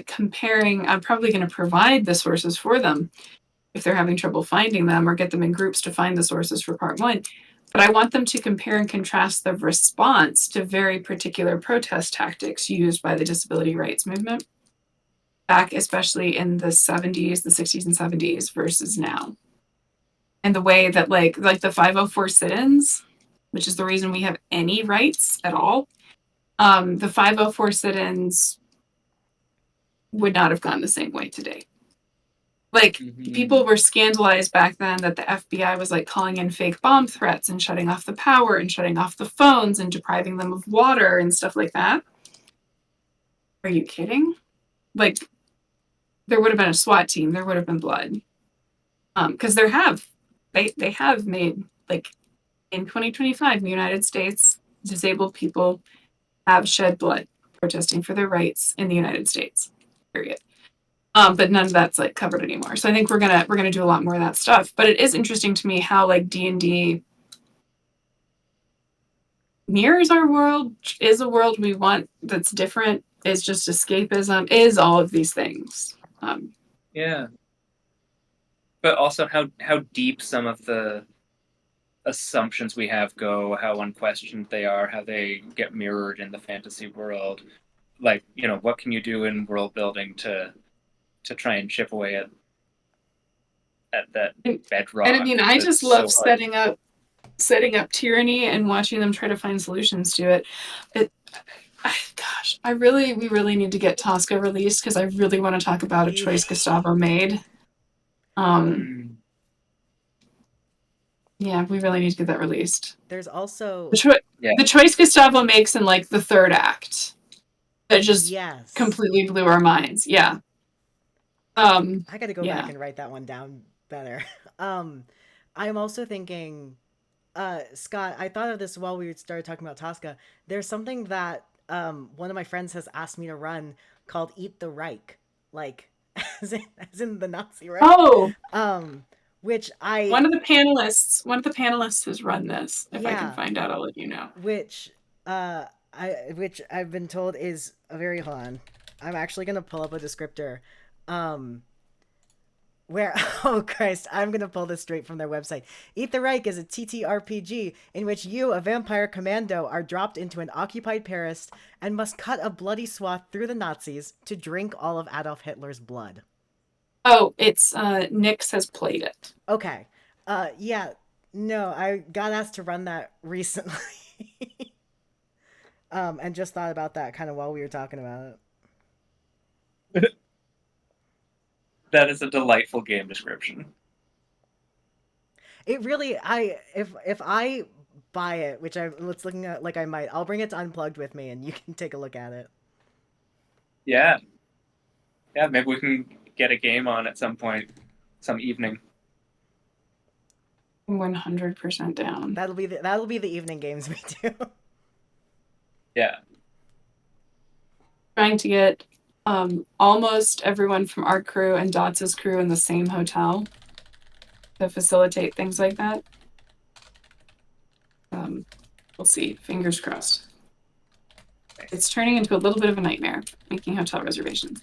comparing. I'm probably going to provide the sources for them if they're having trouble finding them, or get them in groups to find the sources for part one. But I want them to compare and contrast the response to very particular protest tactics used by the disability rights movement back, especially in the 70s, the 60s and 70s versus now. And the way that like the 504 sit-ins, which is the reason we have any rights at all, the 504 sit-ins would not have gone the same way today. Like, people were scandalized back then that the FBI was like calling in fake bomb threats and shutting off the power and shutting off the phones and depriving them of water and stuff like that. Are you kidding? Like, there would have been a SWAT team. There would have been blood. Because they have made, like, in 2025 in the United States, disabled people have shed blood protesting for their rights in the United States. Period. But none of that's like covered anymore. So I think we're gonna do a lot more of that stuff. But it is interesting to me how like D&D mirrors our world, is a world we want that's different, is just escapism, is all of these things. Yeah. But also how deep some of the assumptions we have go, how unquestioned they are, how they get mirrored in the fantasy world. Like, what can you do in world building to try and chip away at that bedrock? And I mean, I just love setting up tyranny and watching them try to find solutions to it. Gosh, we really need to get Tosca released, because I really want to talk about a choice Gustavo made. Yeah, we really need to get that released. There's also the choice Gustavo makes in like the third act that just completely blew our minds. Yeah. I gotta go back and write that one down better. I'm also thinking, Scott, I thought of this while we started talking about Tosca. There's something that one of my friends has asked me to run called Eat the Reich, like as in the Nazi Reich. Oh. Which one of the panelists has run this. If I can find out, I'll let you know. Which I've been told is a very hold on. I'm actually gonna pull up a descriptor. Where oh Christ, I'm gonna pull this straight from their website. Eat the Reich is a TTRPG in which you, a vampire commando, are dropped into an occupied Paris and must cut a bloody swath through the Nazis to drink all of Adolf Hitler's blood. Oh, it's Nyx has played it. Okay. Yeah. No, I got asked to run that recently. And just thought about that kind of while we were talking about it. That is a delightful game description. It really, if I buy it, which it's looking at like I might, I'll bring it to Unplugged with me and you can take a look at it. Yeah. Yeah, maybe we can get a game on at some point, some evening. 100% down. That'll be the evening games we do. Yeah. trying to get almost everyone from our crew and Dots' crew in the same hotel to facilitate things like that. We'll see. Fingers crossed. It's turning into a little bit of a nightmare making hotel reservations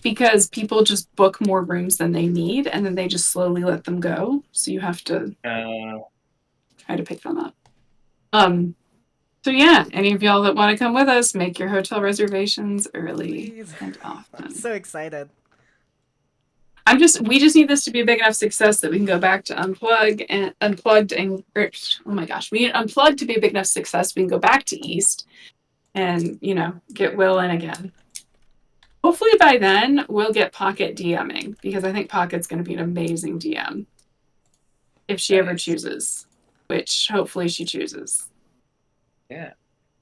because people just book more rooms than they need and then they just slowly let them go. So you have to try to pick them up. So yeah, any of y'all that want to come with us, make your hotel reservations early Please. and often. I'm so excited. We just need this to be a big enough success that we can go back to Unplugged and oh my gosh, we need Unplugged to be a big enough success. We can go back to East and, get Will in again. Hopefully by then we'll get Pocket DMing because I think Pocket's going to be an amazing DM if she ever chooses, which hopefully she chooses. Yeah.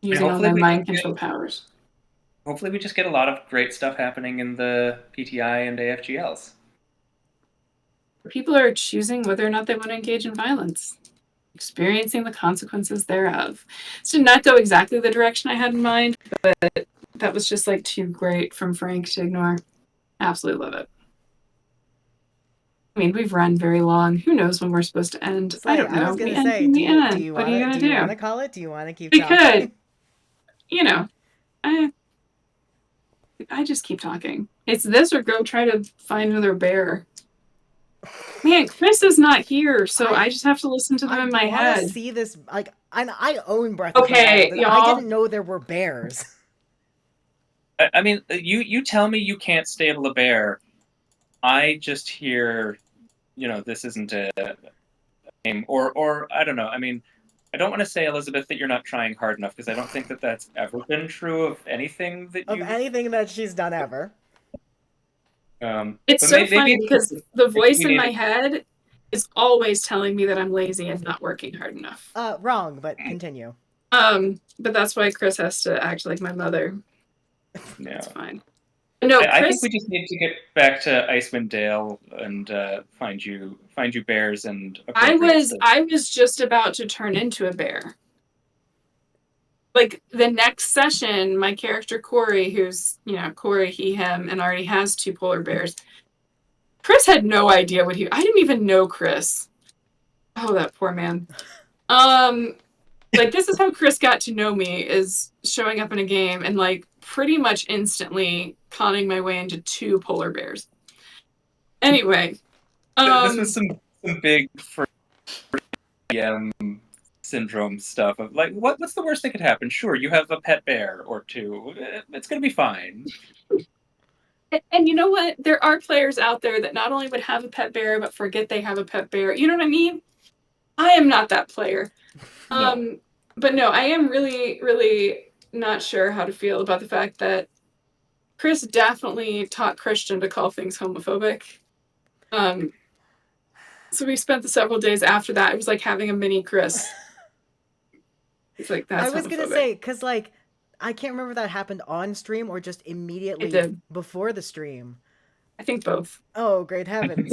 Using all their mind control powers. Hopefully we just get a lot of great stuff happening in the PTI and AFGLs. People are choosing whether or not they want to engage in violence, experiencing the consequences thereof. This did not go exactly the direction I had in mind, but that was just like too great from Frank to ignore. Absolutely love it. I mean, we've run very long. Who knows when we're supposed to end? I don't know. I was going to say, do you want to call it? Do you want to keep talking? We could. I just keep talking. It's this or go try to find another bear. Man, Chris is not here, so I just have to listen to them in my head. I see this, I own Breath of the Wild, and I didn't know there were bears. I mean, you tell me you can't stable a bear. I just hear, this isn't a game, or I don't know. I mean, I don't want to say, Elizabeth, that you're not trying hard enough, because I don't think that that's ever been true of anything that she's done ever. It's so funny because the voice in my head is always telling me that I'm lazy and not working hard enough. Wrong, but continue. But that's why Chris has to act like my mother. Yeah. It's fine. No, I think we just need to get back to Icewind Dale and find you bears and. I was just about to turn into a bear. Like the next session, my character Corey, who's Corey, he, him, and already has 2 polar bears. Chris had no idea I didn't even know Chris. Oh, that poor man. Like this is how Chris got to know me, is showing up in a game and like pretty much instantly conning my way into 2 polar bears. Anyway, this was some big DM syndrome stuff of like, what's the worst that could happen? Sure, you have a pet bear or 2. It's gonna be fine. And you know what? There are players out there that not only would have a pet bear but forget they have a pet bear. You know what I mean? I am not that player. No. But no, I am really, really not sure how to feel about the fact that Chris definitely taught Christian to call things homophobic. So we spent the several days after that. It was like having a mini Chris. It's like that's. I was gonna say because like I can't remember if that happened on stream or just immediately before the stream. I think both. Oh, great heavens!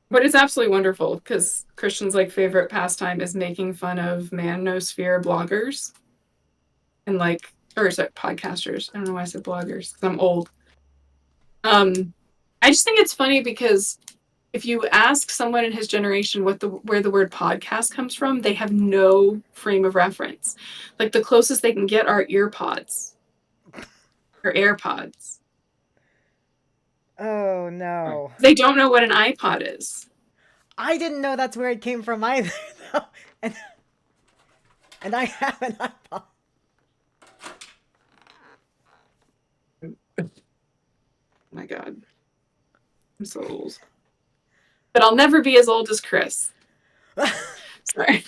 But it's absolutely wonderful because Christian's like favorite pastime is making fun of manosphere bloggers and podcasters. I don't know why I said bloggers because I'm old. I just think it's funny because if you ask someone in his generation where the word podcast comes from, they have no frame of reference. Like the closest they can get are earpods or AirPods. Oh no. They don't know what an iPod is. I didn't know that's where it came from either. And I have an iPod. Oh my god. I'm so old. But I'll never be as old as Chris. Sorry.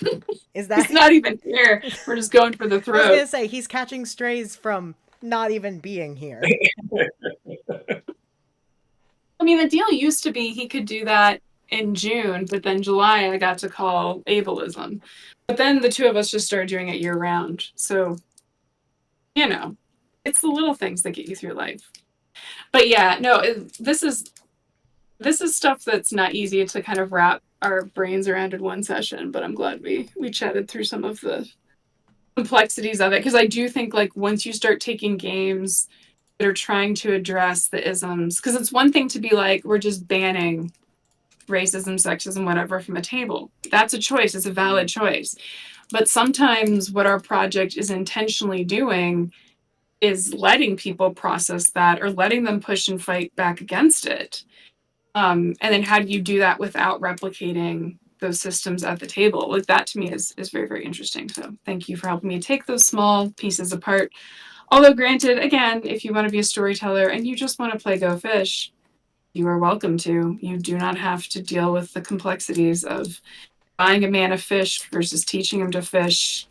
Is that He's not even here. We're just going for the throat. I was gonna say he's catching strays from not even being here. I mean, the deal used to be he could do that in June, but then July I got to call ableism. But then the 2 of us just started doing it year round. So, it's the little things that get you through life. But yeah, no, this is stuff that's not easy to kind of wrap our brains around in one session, but I'm glad we chatted through some of the complexities of it, because I do think like once you start taking games that are trying to address the isms, because it's one thing to be like, we're just banning racism, sexism, whatever from a table. That's a choice. It's a valid choice. But sometimes what our project is intentionally doing is letting people process that or letting them push and fight back against it. And then how do you do that without replicating those systems at the table? Like that to me is very, very interesting. So thank you for helping me take those small pieces apart. Although granted, again, if you want to be a storyteller and you just want to play Go Fish, you are welcome to. You do not have to deal with the complexities of buying a man a fish versus teaching him to fish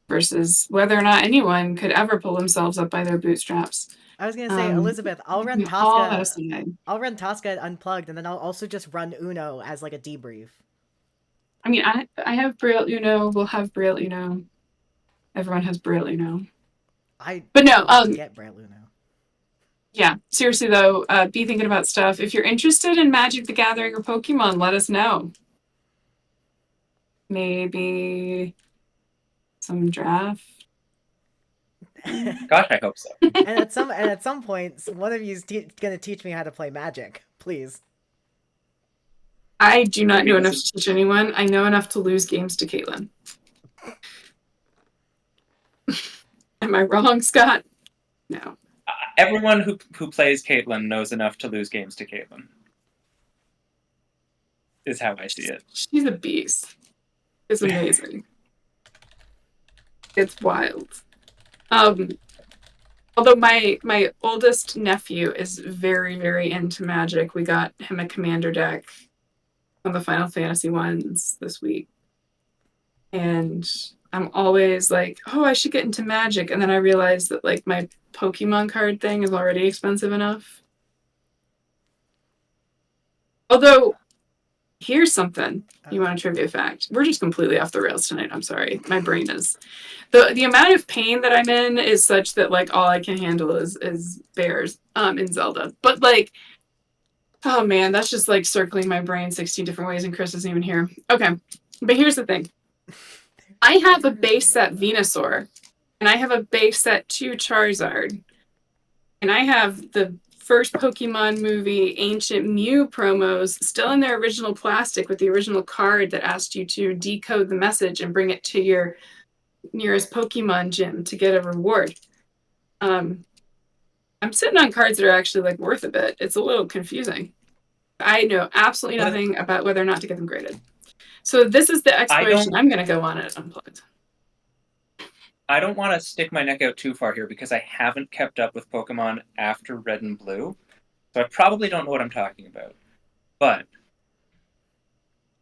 versus whether or not anyone could ever pull themselves up by their bootstraps. I was gonna say, Elizabeth, I'll run All that Tosca. aside. I'll run Tosca at Unplugged, and then I'll also just run Uno as like a debrief. I mean, I have Braille Uno. We'll have Braille Uno. Everyone has Braille Uno. But no, get Braille Uno. Yeah, seriously though, be thinking about stuff. If you're interested in Magic the Gathering or Pokemon, let us know. Maybe some draft. Gosh, I hope so. And at some point, one of you's gonna teach me how to play Magic, please. I do not know enough to teach anyone. I know enough to lose games to Caitlin. Am I wrong, Scott? No. Everyone who plays Caitlin knows enough to lose games to Caitlin. Is how I see it. She's a beast. It's amazing. It's wild. Although my oldest nephew is very, very into Magic. We got him a commander deck on the Final Fantasy ones this week. And I'm always like, oh, I should get into Magic. And then I realized that like my Pokemon card thing is already expensive enough. Although, here's something. You want a trivia fact? We're just completely off the rails tonight. I'm sorry. My brain is. The amount of pain that I'm in is such that like all I can handle is bears in Zelda. But like, oh man, that's just like circling my brain 60 different ways and Chris isn't even here. Okay. But here's the thing. I have a base set Venusaur, and I have a base set 2 Charizard, and I have the first Pokemon movie Ancient Mew promos still in their original plastic with the original card that asked you to decode the message and bring it to your nearest Pokemon gym to get a reward. I'm sitting on cards that are actually like worth a bit. It's a little confusing. I know absolutely nothing about whether or not to get them graded. So this is the exploration I'm going to go on at Unplugged. I don't want to stick my neck out too far here because I haven't kept up with Pokemon after Red and Blue. So I probably don't know what I'm talking about. But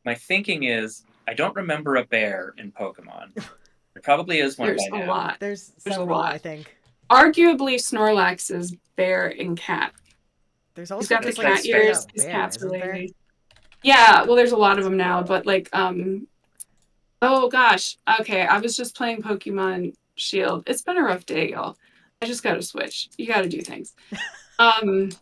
my thinking is I don't remember a bear in Pokemon. There probably is one There's by a now. lot. There's several, a lot. I think. Arguably, Snorlax is bear and cat. There's also He's got the just, like, cat ears. His bear, cat's isn't there? related. Yeah, well, there's a lot of them now, but like, oh gosh, okay. I was just playing Pokemon Shield. It's been a rough day, y'all. I just got to switch. You got to do things. The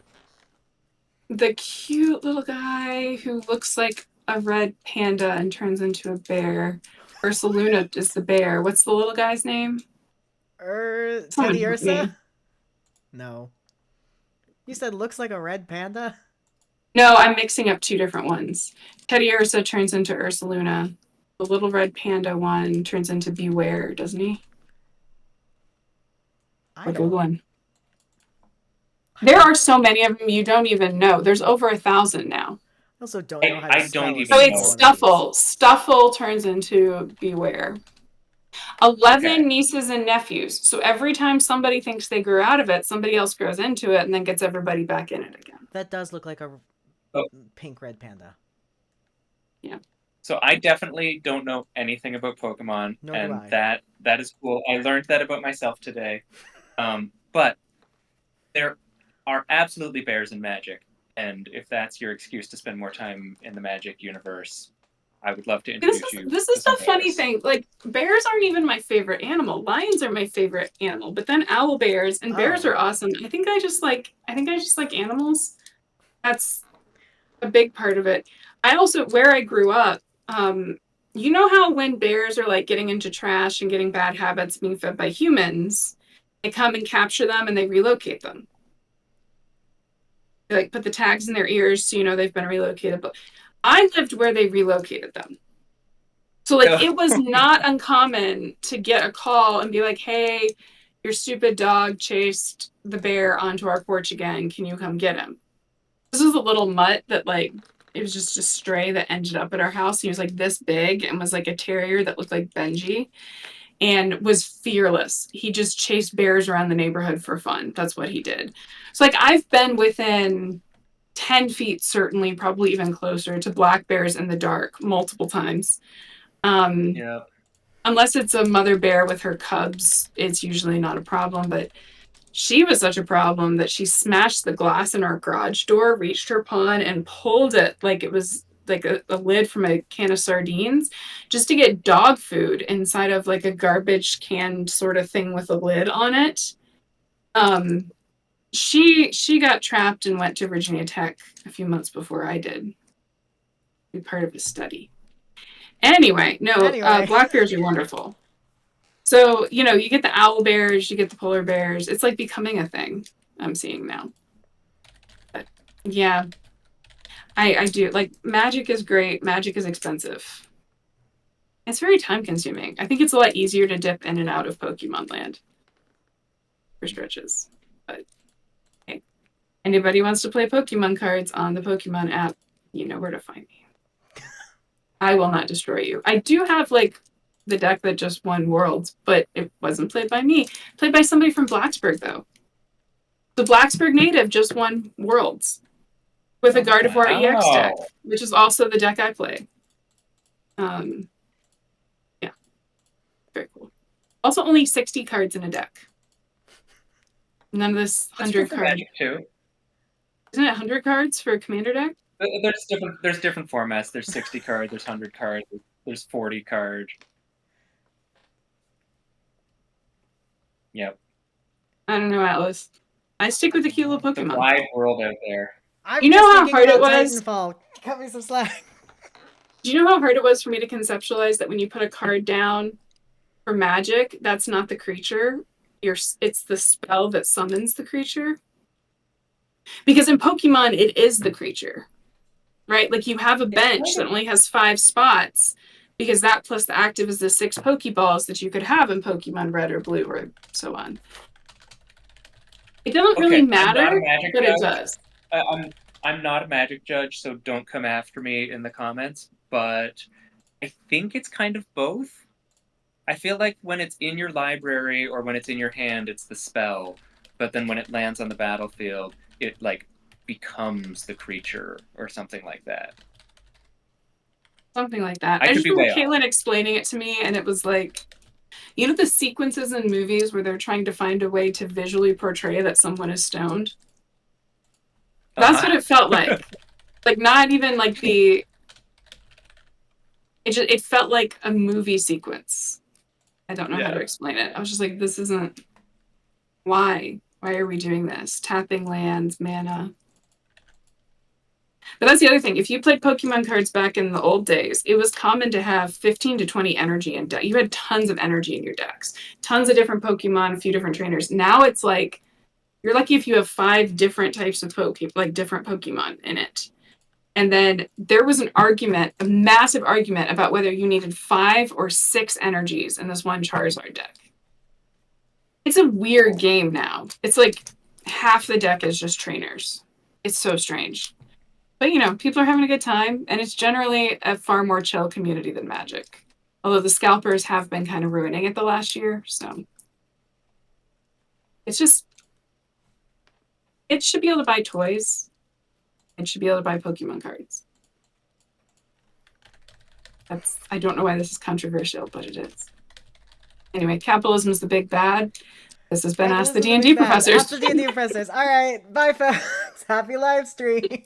cute little guy who looks like a red panda and turns into a bear. Ursaluna is the bear. What's the little guy's name? Teddy Ursa? No. You said looks like a red panda? No, I'm mixing up 2 different ones. Teddy Ursa turns into Ursaluna. The little red panda one turns into Beware, doesn't he? We're Googling. There are so many of them you don't even know. There's over 1,000 now. I also don't know how to spell don't it. even So it's Stuffle. Stuffle turns into Beware. 11 nieces and nephews. So every time somebody thinks they grew out of it, somebody else grows into it and then gets everybody back in it again. That does look like a pink red panda. Yeah. So I definitely don't know anything about Pokemon, and that is cool. I learned that about myself today. But there are absolutely bears in Magic, and if that's your excuse to spend more time in the Magic universe, I would love to introduce you. This is the funny thing. Like, bears aren't even my favorite animal. Lions are my favorite animal, but then owl bears and bears are awesome. I think I just like animals. That's a big part of it. I also, where I grew up, you know how when bears are like getting into trash and getting bad habits being fed by humans, they come and capture them and they relocate them. They like put the tags in their ears so you know they've been relocated. But I lived where they relocated them. So like it was not uncommon to get a call and be like, "Hey, your stupid dog chased the bear onto our porch again. Can you come get him?" This was a little mutt that like it was just a stray that ended up at our house. He was like this big and was like a terrier that looked like Benji and was fearless. He just chased bears around the neighborhood for fun. That's what he did. So like I've been within 10 feet, certainly, probably even closer to black bears in the dark multiple times. Yeah. Unless it's a mother bear with her cubs, it's usually not a problem. But she was such a problem that she smashed the glass in our garage door, reached her paw and pulled it like it was like a lid from a can of sardines just to get dog food inside of like a garbage can sort of thing with a lid on it. Um, she got trapped and went to Virginia Tech a few months before I did. Be part of a study. Anyway, no, black bears are wonderful. So, you know, you get the owl bears, you get the polar bears. It's like becoming a thing I'm seeing now. But yeah, I do. Like, magic is great. Magic is expensive. It's very time consuming. I think it's a lot easier to dip in and out of Pokemon Land for stretches. But hey, anybody wants to play Pokemon cards on the Pokemon app, you know where to find me. I will not destroy you. I do have like the deck that just won Worlds, but it wasn't played by me. Played by somebody from Blacksburg, though. The Blacksburg native just won Worlds with a Gardevoir EX deck, which is also the deck I play. Yeah, very cool. Also, only 60 cards in a deck. None of this 100 cards. Too. Isn't it 100 cards for a commander deck? There's different formats. There's 60 cards. There's 100 cards. There's 40 cards. Yep. I don't know, Atlas. I stick with the cute little Pokemon. The wide world out there. You know how hard it was? Titanfall. Cut me some slack. Do you know how hard it was for me to conceptualize that when you put a card down for Magic, that's not the creature. It's the spell that summons the creature. Because in Pokemon, it is the creature, right? Like you have a bench that only has 5 spots, because that plus the active is the 6 Pokeballs that you could have in Pokemon Red or Blue or so on. It doesn't really matter, but it does. I'm not a Magic judge, so don't come after me in the comments, but I think it's kind of both. I feel like when it's in your library or when it's in your hand, it's the spell, but then when it lands on the battlefield, it like becomes the creature or something like that. Something like that. I just remember Caitlin explaining it to me, and it was like, you know the sequences in movies where they're trying to find a way to visually portray that someone is stoned? That's what it felt like. Like, not even like the... It felt like a movie sequence. I don't know how to explain it. I was just like, this isn't... Why? Why are we doing this? Tapping lands, mana. But that's the other thing. If you played Pokemon cards back in the old days, it was common to have 15 to 20 energy in deck. You had tons of energy in your decks. Tons of different Pokemon, a few different trainers. Now it's like, you're lucky if you have 5 different types of different Pokemon in it. And then there was an argument, a massive argument, about whether you needed 5 or 6 energies in this one Charizard deck. It's a weird game now. It's like half the deck is just trainers. It's so strange. But, you know, people are having a good time, and it's generally a far more chill community than Magic. Although the scalpers have been kind of ruining it the last year, so... It's just... It should be able to buy toys. It should be able to buy Pokemon cards. I don't know why this is controversial, but it is. Anyway, capitalism is the big bad. This has been Ask the D&D Professors. Ask the D&D Professors. All right, bye, folks. Happy live stream.